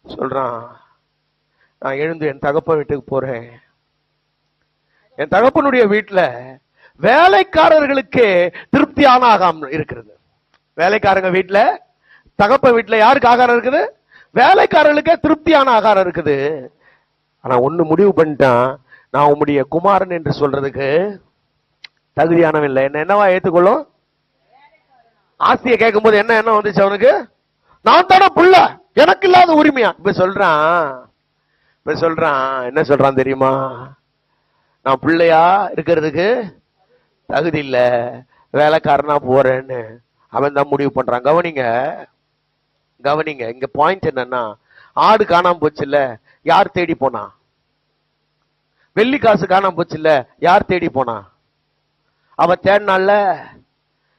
சொல்றான், நான் எழுந்து என் தகப்பன் வீட்டுக்கு போறேன். என் தகப்பனுடைய வீட்டுல வேலைக்காரர்களுக்கு திருப்தியான ஆகாரம் இருக்கிறது. வேலைக்காரங்க வீட்டுல, தகப்ப வீட்டுல யாருக்கு ஆகாரம் இருக்குது? வேலைக்காரர்களுக்கு திருப்தியான ஆகாரம் இருக்குது. ஆனா ஒண்ணு முடிவு பண்ணிட்டான், நான் உம்முடைய குமாரன் என்று சொல்றதுக்கு தகுதியானவன் இல்லை. என்ன என்னவா ஏத்துக்கொள்ளும்? ஆஸ்தியை கேட்கும் போது என்ன வந்துச்சு அவனுக்கு? நான் தானே புள்ள, எனக்கு இல்லாத உரிமையா? இப்ப சொல்றான் என்ன சொல்றான் தெரியுமா? நான் பிள்ளையா இருக்கிறதுக்கு தகுதி இல்ல, வேலைக்காரனா போறேன்னு அவன் தான் முடிவு பண்றான். கவனிங்க இங்க பாயிண்ட் என்னன்னா, ஆடு காணாம போச்சு இல்ல, யார் தேடி போனா? வெள்ளி காசு காணாம போச்சு இல்ல, யார் தேடி போனா? அவ தேடினால,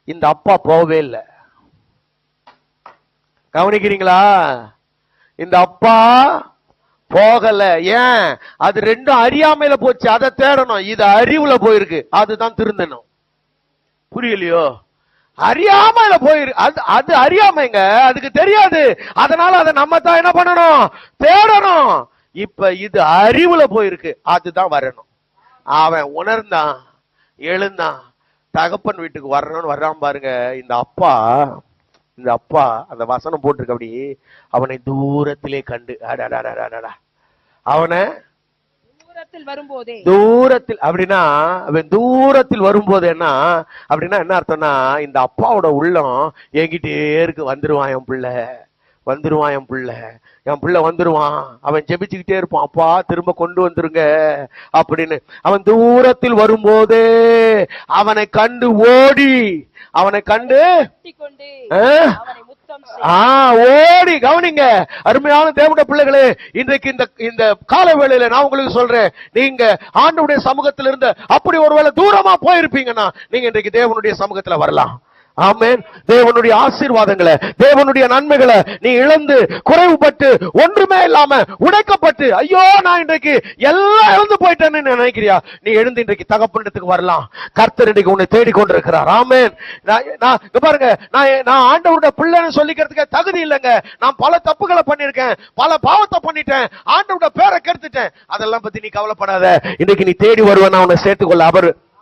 இந்த அப்பா போகவே இல்லை. கவனிக்கிறீங்களா? இந்த அப்பா போகல. ஏன்? அது ரெண்டும் அறியாமையில போச்சு, அதை தேடணும். இது அறிவுல போயிருக்கு, அதுதான் திருந்தணும். புரியலையோ? அறியாமையில போயிருக்கு, அது அறியாமைங்க, அதுக்கு தெரியாது. அதனால அதை நம்ம தான் என்ன பண்ணணும்? தேடணும். இப்ப இது அறிவுல போயிருக்கு, அதுதான் வரணும். அவன் உணர்ந்தான், எழுந்தான், தகப்பன் வீட்டுக்கு வரணும்னு வர்றான் பாருங்க. இந்த அப்பா அந்த வசனம் போட்டிருக்கு, அப்படி அவனை தூரத்திலே கண்டு, அவனை தூரத்தில் வரும்போதே. தூரத்தில் அப்படின்னா அவன் தூரத்தில் வரும்போது என்ன அப்படின்னா என்ன அர்த்தம்னா, இந்த அப்பாவோட உள்ளம் என்கிட்டே இருக்கு. வந்துருவான் என் பிள்ளை, வந்துருவான் என் பிள்ளை, என் பிள்ளை வந்துருவான். அவன் ஜெபிச்சுக்கிட்டே இருப்பான், அப்பா திரும்ப கொண்டு வந்துருங்க அப்படின்னு. அவன் தூரத்தில் வரும்போது அவனை கண்டு ஓடி, அவனை கண்டு ஓடி. கவனிங்க அருமையான தேவனுடைய பிள்ளைகளே, இன்றைக்கு இந்த கால வேளையில நான் உங்களுக்கு சொல்றேன், நீங்க ஆண்டவருடைய சமூகத்தில் இருந்து அப்படி ஒருவேளை தூரமா போயிருப்பீங்கன்னா நீங்க இன்றைக்கு தேவனுடைய சமூகத்துல வரலாம். ஆமென். தேவனுடைய ஆசீர்வாதங்களை, தேவனுடைய நன்மைகளை நீ இழந்து குறைவுபட்டு ஒன்றுமே இல்லாம உடைக்கப்பட்டு, ஐயோ நான் இன்றைக்கு எல்லாம் இழந்து போயிட்டேன்னு நினைக்கிறியா, நீ எழுந்து இன்றைக்கு தகப்பனிடத்துக்கு வரலாம். கர்த்தர் இன்றைக்கு உன்னை தேடிக்கொண்டிருக்கிறார். ஆமென். நான் பாருங்க, நான் ஆண்டவருடைய பிள்ளைன்னு சொல்லிக்கிறதுக்கு தகுதி இல்லைங்க. நான் பல தப்புகளை பண்ணிருக்கேன், பல பாவத்தை பண்ணிட்டேன், ஆண்டவருடைய பேரை கெடுத்துட்டேன். அதெல்லாம் பத்தி நீ கவலைப்படாத. இன்னைக்கு நீ தேடி வருவேன், அவனை சேர்த்துக்கொள்ள.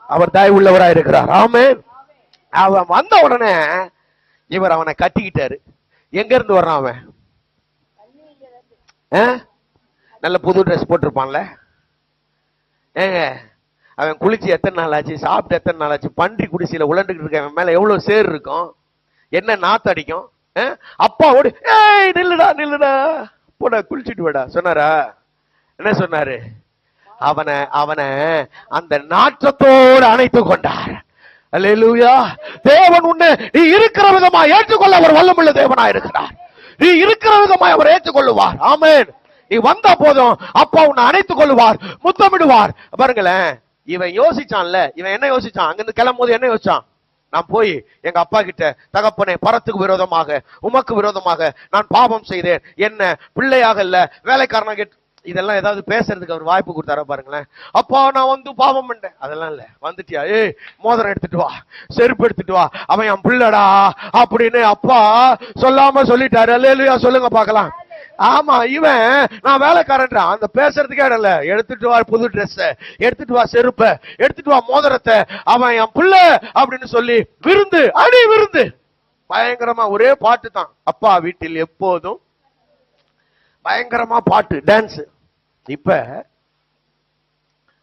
அவர் தயவு உள்ளவரா இருக்கிறார். ஆமென். அவன் வந்த உடனே இவர் அவனை கட்டிக்கிட்டாரு. எங்க இருந்து வர்றான் அவன்? நல்ல புது ட்ரெஸ் போட்டிருப்பான்ல. ஏங்க அவன் குளிச்சு எத்தனை நாள் ஆச்சு, சாப்பிட்டு எத்தனை நாள் ஆச்சு, பன்றி குடிசையில உழண்டுகிட்டு இருக்க அவன் மேல எவ்வளவு சேர் இருக்கும், என்ன நாத்து அடிக்கும். அப்பா ஓடி, ஏய் நில்லுடா நில்லுடா, போடா குளிச்சுட்டு வாடா சொன்னாரா? என்ன சொன்னாரு? அவனை அந்த நாற்றத்தோடு அணைத்து கொண்டார். அல்லேலூயா. தேவன் உன்னை நீ இருக்கிற விதமா ஏற்றுக்கொள்ள அவர் வல்லமுள்ள தேவனா இருக்கிறார். நீ இருக்கிற விதமா அவர் ஏற்றுக்கொள்ளுவார். ஆமென். நீ வந்த போதும் அப்பா உன்னை அணைத்துக் கொள்ளுவார், முத்தமிடுவார். பாருங்களேன், இவன் யோசிச்சான்ல, இவன் என்ன யோசிச்சான்? அங்கிருந்து கிளம்பும் போது என்ன யோசிச்சான்? நான் போய் எங்க அப்பா கிட்ட, தகப்பனே பரத்துக்கு விரோதமாக உமக்கு விரோதமாக நான் பாவம் செய்தேன், என்ன பிள்ளையாக இல்ல வேலைக்காரனாக, இதெல்லாம் ஏதாவது பேசுறதுக்கு அவர் வாய்ப்பு கொடுத்தாரா பாருங்களேன். அப்பா நான் வந்து பாவம் பண்ணேன், அதெல்லாம் இல்ல. வந்துட்டியா, ஏய் மோதிரம் எடுத்துட்டு வா, செருப்பு எடுத்துட்டு வா, அவன் என் பிள்ளடா அப்படின்னு அப்பா சொல்லாம சொல்லிட்டாரு. அல்லேலூயா சொல்லுங்க பாக்கலாம். ஆமா, இவன் நான் வேலைக்காரன், அந்த பேசுறதுக்கே இடல. எடுத்துட்டு வா புது ட்ரெஸ், எடுத்துட்டு வா செருப்ப, எடுத்துட்டு வா மோதிரத்தை, அவன் என் பிள்ளை அப்படின்னு சொல்லி விருந்து அடி விருந்து பயங்கரமா ஒரே பாட்டு தான். அப்பா வீட்டில் எப்போதும் பயங்கரமா பாட்டு, டான்ஸ். இப்ப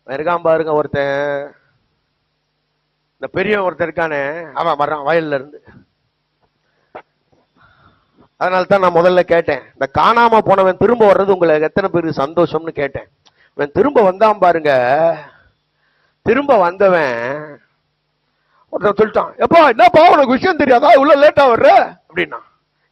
இருக்கான் பாருங்க ஒருத்தன், இந்த பெரிய ஒருத்தன் இருக்கானே, அவன் வர்றான் வயல்ல இருந்து. அதனால தான் நான் முதல்ல கேட்டேன், இந்த காணாம போனவன் திரும்ப வர்றது உங்களுக்கு எத்தனை பேருக்கு சந்தோஷம்னு கேட்டேன். இவன் திரும்ப வந்தான் பாருங்க. திரும்ப வந்தவன் ஒருத்தன் சொல்லிட்டான், எப்பா என்னப்பா உனக்கு விஷயம் தெரியாதா, இவ்வளவு லேட்டா வர்ற அப்படின்னா.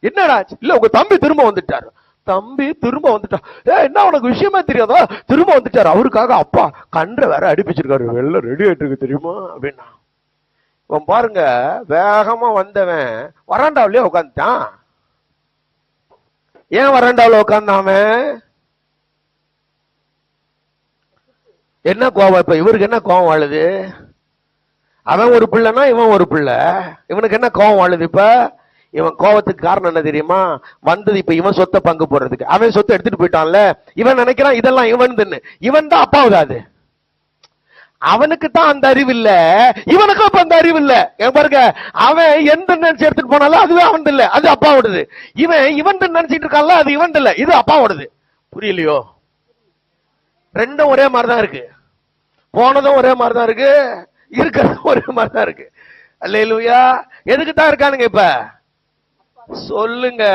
என்னடா? இல்ல உங்க தம்பி திரும்ப வந்துட்டாரு. தம்பி திரும்ப வந்துட்டா? என்ன உனக்கு விஷயமே தெரியாதா? திரும்ப வந்துட்டாரு. அவருக்காக அப்பா கன்ற வேற அடிப்பிச்சிருக்காரு, வெள்ளம் ரெடி ஆயிட்டு இருக்கு தெரியுமா அப்படின்னா. இவன் பாருங்க, வேகமா வந்தவன் வராண்டாவிலே உட்காந்துட்டான். ஏன் வராண்டாவில உட்கார்ந்தாம? என்ன கோவம் இப்ப இவருக்கு? என்ன கோவம் வாழுது? அவன் ஒரு பிள்ளைனா இவன் ஒரு பிள்ளை, இவனுக்கு என்ன கோவம் வாழுது? இப்ப இவன் கோவத்துக்கு காரணம் என்ன தெரியுமா? வந்தது இப்ப இவன் சொத்தை பங்கு போடுறதுக்கு. அவன் சொத்தை எடுத்துட்டு போயிட்டான்ல, இவன் நினைக்கிறான் இதெல்லாம் இவன் இவன் தான் அப்பாவுதாது. அவனுக்கு தான் அந்த அறிவு இல்ல, இவனுக்கும் அப்ப அந்த அறிவு இல்ல. பாருங்க, அவன் எந்த நினைச்சு எடுத்துட்டு போனாலும் அதுவே அவன் இல்ல, அது அப்பாவோடது. இவன் நினைச்சிட்டு இருக்கான்ல, அது இவன் இல்ல, இது அப்பாவோடது. புரியலையோ? ரெண்டும் ஒரே மாதிரிதான் இருக்கு. போனதும் ஒரே மாதிரிதான் இருக்கு, இருக்கிறதும் ஒரே மாதிரிதான் இருக்கு. அல்லேலூயா. எதுக்கு தான் இருக்கானுங்க இப்ப சொல்லுங்க?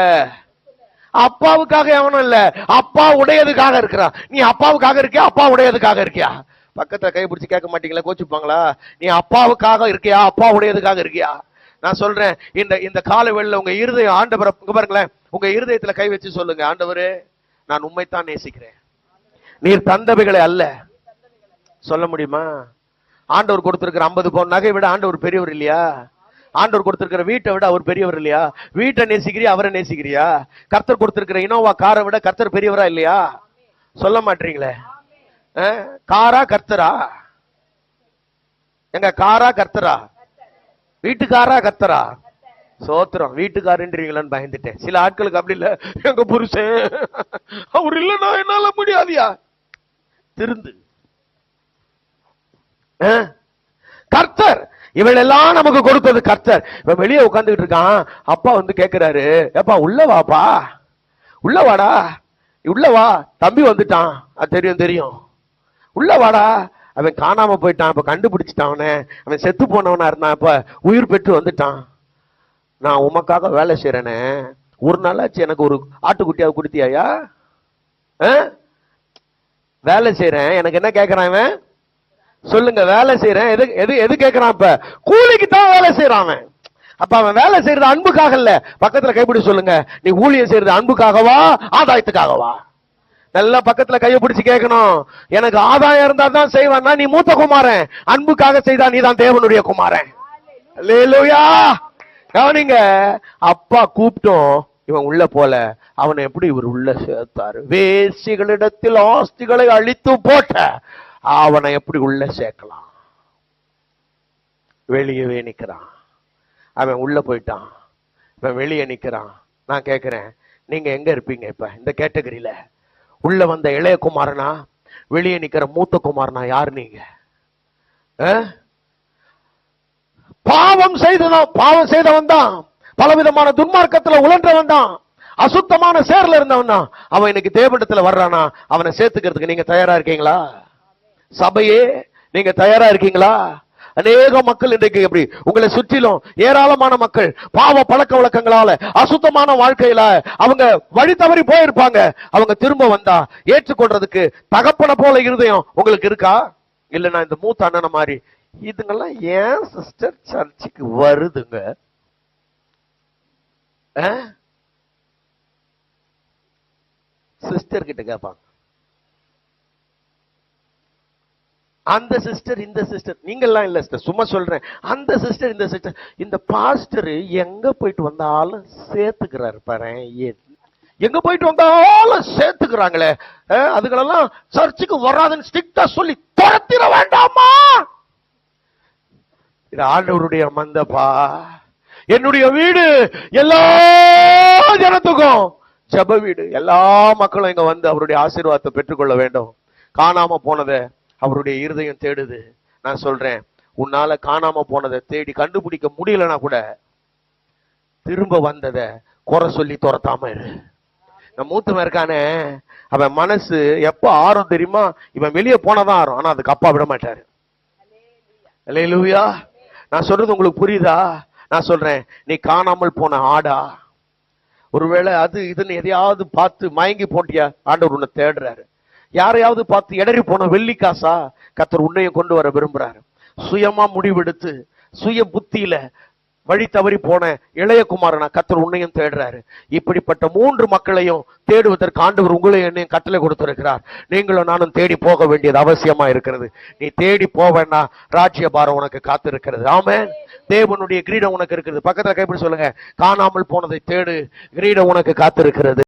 அப்பாவுக்காக எவனும் இல்ல, அப்பா உடையதுக்காக இருக்கிறான். நீ அப்பாவுக்காக இருக்கியா, அப்பா உடையதுக்காக இருக்கியா? பக்கத்துல கைப்பிடிச்சு கேட்க மாட்டீங்களா? கோச்சுப்பாங்களா? நீ அப்பாவுக்காக இருக்கியா, அப்பா உடையதுக்காக இருக்கியா? நான் சொல்றேன், இந்த கால வேளையில உங்க இருதயம் ஆண்டவரை பாருங்களேன், உங்க இருதயத்துல கை வச்சு சொல்லுங்க, ஆண்டவரே நான் உண்மைத்தான் நேசிக்கிறேன், நீர் தந்தவைகளை அல்ல. சொல்ல முடியுமா? ஆண்டவர் கொடுத்திருக்கிற 50 பவுன் நகை விட ஆண்டவர் பெரியவர் இல்லையா? ஆண்டவர் கொடுத்திருக்கிற வீட்டை விட அவர் பெரியவர் இல்லையா? வீட்டை நேசிக்கிறியா, அவரை நேசிக்கிறியா? கர்த்தர் கொடுத்திருக்கிற இனோவா காரை விட கர்த்தர் பெரியவரா இல்லையா? சொல்ல மாட்டீங்களே. காரா கர்த்தரா? எங்க காரா கர்த்தரா? வீட்டுக்காரா கர்த்தரா? சோத்திரம். வீட்டுக்காரன்றீங்களான்னு பயந்துட்டேன். சில ஆட்களுக்கு அப்படி இல்ல, எங்க புருஷன் அவர் இல்லைன்னா என்னால முடியாதியா. திருந்து கர்த்தர் இவள் எல்லாம் நமக்கு கொடுத்தது கர்த்தர். இவன் வெளியே உட்கார்ந்துட்டு இருக்கான். அப்பா வந்து கேட்கிறாரு, ஏப்பா உள்ள வாப்பா, உள்ள வாடா, உள்ள வா, தம்பி வந்துட்டான். அது தெரியும் தெரியும். உள்ள வாடா. அவன் காணாம போயிட்டான், இப்ப கண்டுபிடிச்சிட்டான். அவன் செத்து போனவனா இருந்தான், இப்ப உயிர் பெற்று வந்துட்டான். நான் உமக்காக வேலை செய்யறேனே, ஒரு நாளாச்சு எனக்கு ஒரு ஆட்டுக்குட்டியாவது கொடுத்தியாயா? வேலை செய்யறேன், எனக்கு என்ன கேட்கறான் இவன்? சொல்லுங்க. வேலை செய்யறேன், எது எது எது கேட்கறான்? இப்ப கூலிக்கு தான் வேலை செய்யறான் அவன். அப்ப அவன் வேலை செய்யறது அன்புக்காக இல்ல. பக்கத்துல கைப்பிடி சொல்லுங்க, நீ ஊழியம் செய்யறது அன்புக்காகவா ஆதாயத்துக்காகவா? நல்லா பக்கத்துல கையை பிடிச்சு கேட்கணும். எனக்கு ஆதாயம் இருந்தா தான் செய்வான்னா நீ மூத்த குமாரன், அன்புக்காக செய்தா நீ தான் தேவனுடைய குமாரன். அல்லேலூயா. கவனிங்க, அப்பா கூப்பிட்டோம், இவன் உள்ள போல. அவனை எப்படி இவர் உள்ள சேர்த்தாரு? வேசிகளிடத்தில் ஆஸ்திகளை அழித்து போட்ட அவனை எப்படி உள்ள சேர்க்கலாம்? வெளியவே நிக்கிறான். அவன் உள்ள போயிட்டான், இவன் வெளியே நிக்கிறான். நான் கேட்கிறேன், நீங்க எங்க இருப்பீங்க இப்ப இந்த கேட்டகரியில? உள்ள வந்த இளைய குமாரனா, வெளியே நிக்கிற மூத்த குமாரனா? யார் நீங்க? பாவம் செய்தவன் தான், பலவிதமான துன்மார்க்கத்துல உழன்றவன் தான், அசுத்தமான சேர்ல இருந்தவன் தான். அவன் இன்னைக்கு தேவனிடத்துல வர்றானா, அவனை சேர்த்துக்கிறதுக்கு நீங்க தயாரா இருக்கீங்களா? சபையே, நீங்க தயாரா இருக்கீங்களா? அநேக மக்கள் இன்றைக்கு எப்படி உங்களை சுற்றிலும் ஏராளமான மக்கள் பாவ பழக்க வழக்கங்களால, அசுத்தமான வாழ்க்கையில அவங்க வழி தவறி போயிருப்பாங்க. அவங்க திரும்ப வந்தா ஏற்றுக்கொள்றதுக்கு தகப்பன போல இருதயம் உங்களுக்கு இருக்கா? இல்லைன்னா இந்த மூத்த அண்ணன மாதிரி இதுங்கெல்லாம் ஏன் சிஸ்டர் சர்ச்சுக்கு வருதுங்க? சிஸ்டர் கிட்ட கேட்பாங்க, அந்த சிஸ்டர் இந்த சிஸ்டர். நீங்கெல்லாம் இல்ல சிஸ்டர், சும்மா சொல்றேன். அந்த சிஸ்டர் இந்த சிஸ்டர். இந்த பாஸ்டர் எங்க போயிட்டு வந்தாலும் சேர்த்துக்கிறாரு பாரு. எங்க போயிட்டு வந்தாலும் சேர்த்துக்கிறாங்களே, அதுகளெல்லாம் சர்ச்சுக்கு வராதுன்னு ஸ்ட்ரிக்டா சொல்லி துரத்திட வேண்டாமா? இது ஆண்டவருடைய மந்தப்பா. என்னுடைய வீடு எல்லா ஜனத்துக்கும் ஜெப வீடு. எல்லா மக்களும் இங்க வந்து அவருடைய ஆசீர்வாதத்தை பெற்றுக்கொள்ள வேண்டும். காணாம போனதை அவருடைய இருதயம் தேடுது. நான் சொல்றேன், உன்னால காணாம போனதை தேடி கண்டுபிடிக்க முடியலன்னா கூட திரும்ப வந்ததை குறை சொல்லி துரத்தாம இரு. நம்ம மூத்தவன் இருக்கானே, அவன் மனசு எப்ப ஆறும் தெரியுமா? இவன் வெளியே போனதான் ஆறும், ஆனா அதுக்கு அப்பா விட மாட்டாரு. அல்லேலூயா. நான் சொல்றது உங்களுக்கு புரியுதா? நான் சொல்றேன், நீ காணாமல் போன ஆடா? ஒருவேளை அது இதுன்னு எதையாவது பார்த்து மயங்கி போட்டியா? ஆண்டவர் உன்னை தேடுறாரு. யாரையாவது பார்த்து இடறி போன வெள்ளிக்காசா? கர்த்தர் உன்னையும் கொண்டு வர விரும்புறாரு. சுயமா முடிவெடுத்து சுய புத்தியில வழி தவறி போன இளைய குமாரனா கர்த்தர் உன்னையும் தேடுறாரு. இப்படிப்பட்ட 3 மக்களையும் தேடுவதற்கு ஆண்டவர் உங்களையும் என்னையும் கட்டளை கொடுத்திருக்கிறார். நீங்களும் நானும் தேடி போக வேண்டியது அவசியமா இருக்கிறது. நீ தேடி போவேன்னா ராஜ்ய பாரம் உனக்கு காத்திருக்கிறது. ஆமென். தேவனுடைய கிரீடம் உனக்கு இருக்கிறது. பக்கத்துல கைப்பிடி சொல்லுங்க, காணாமல் போனதை தேடு, கிரீடம் உனக்கு காத்திருக்கிறது.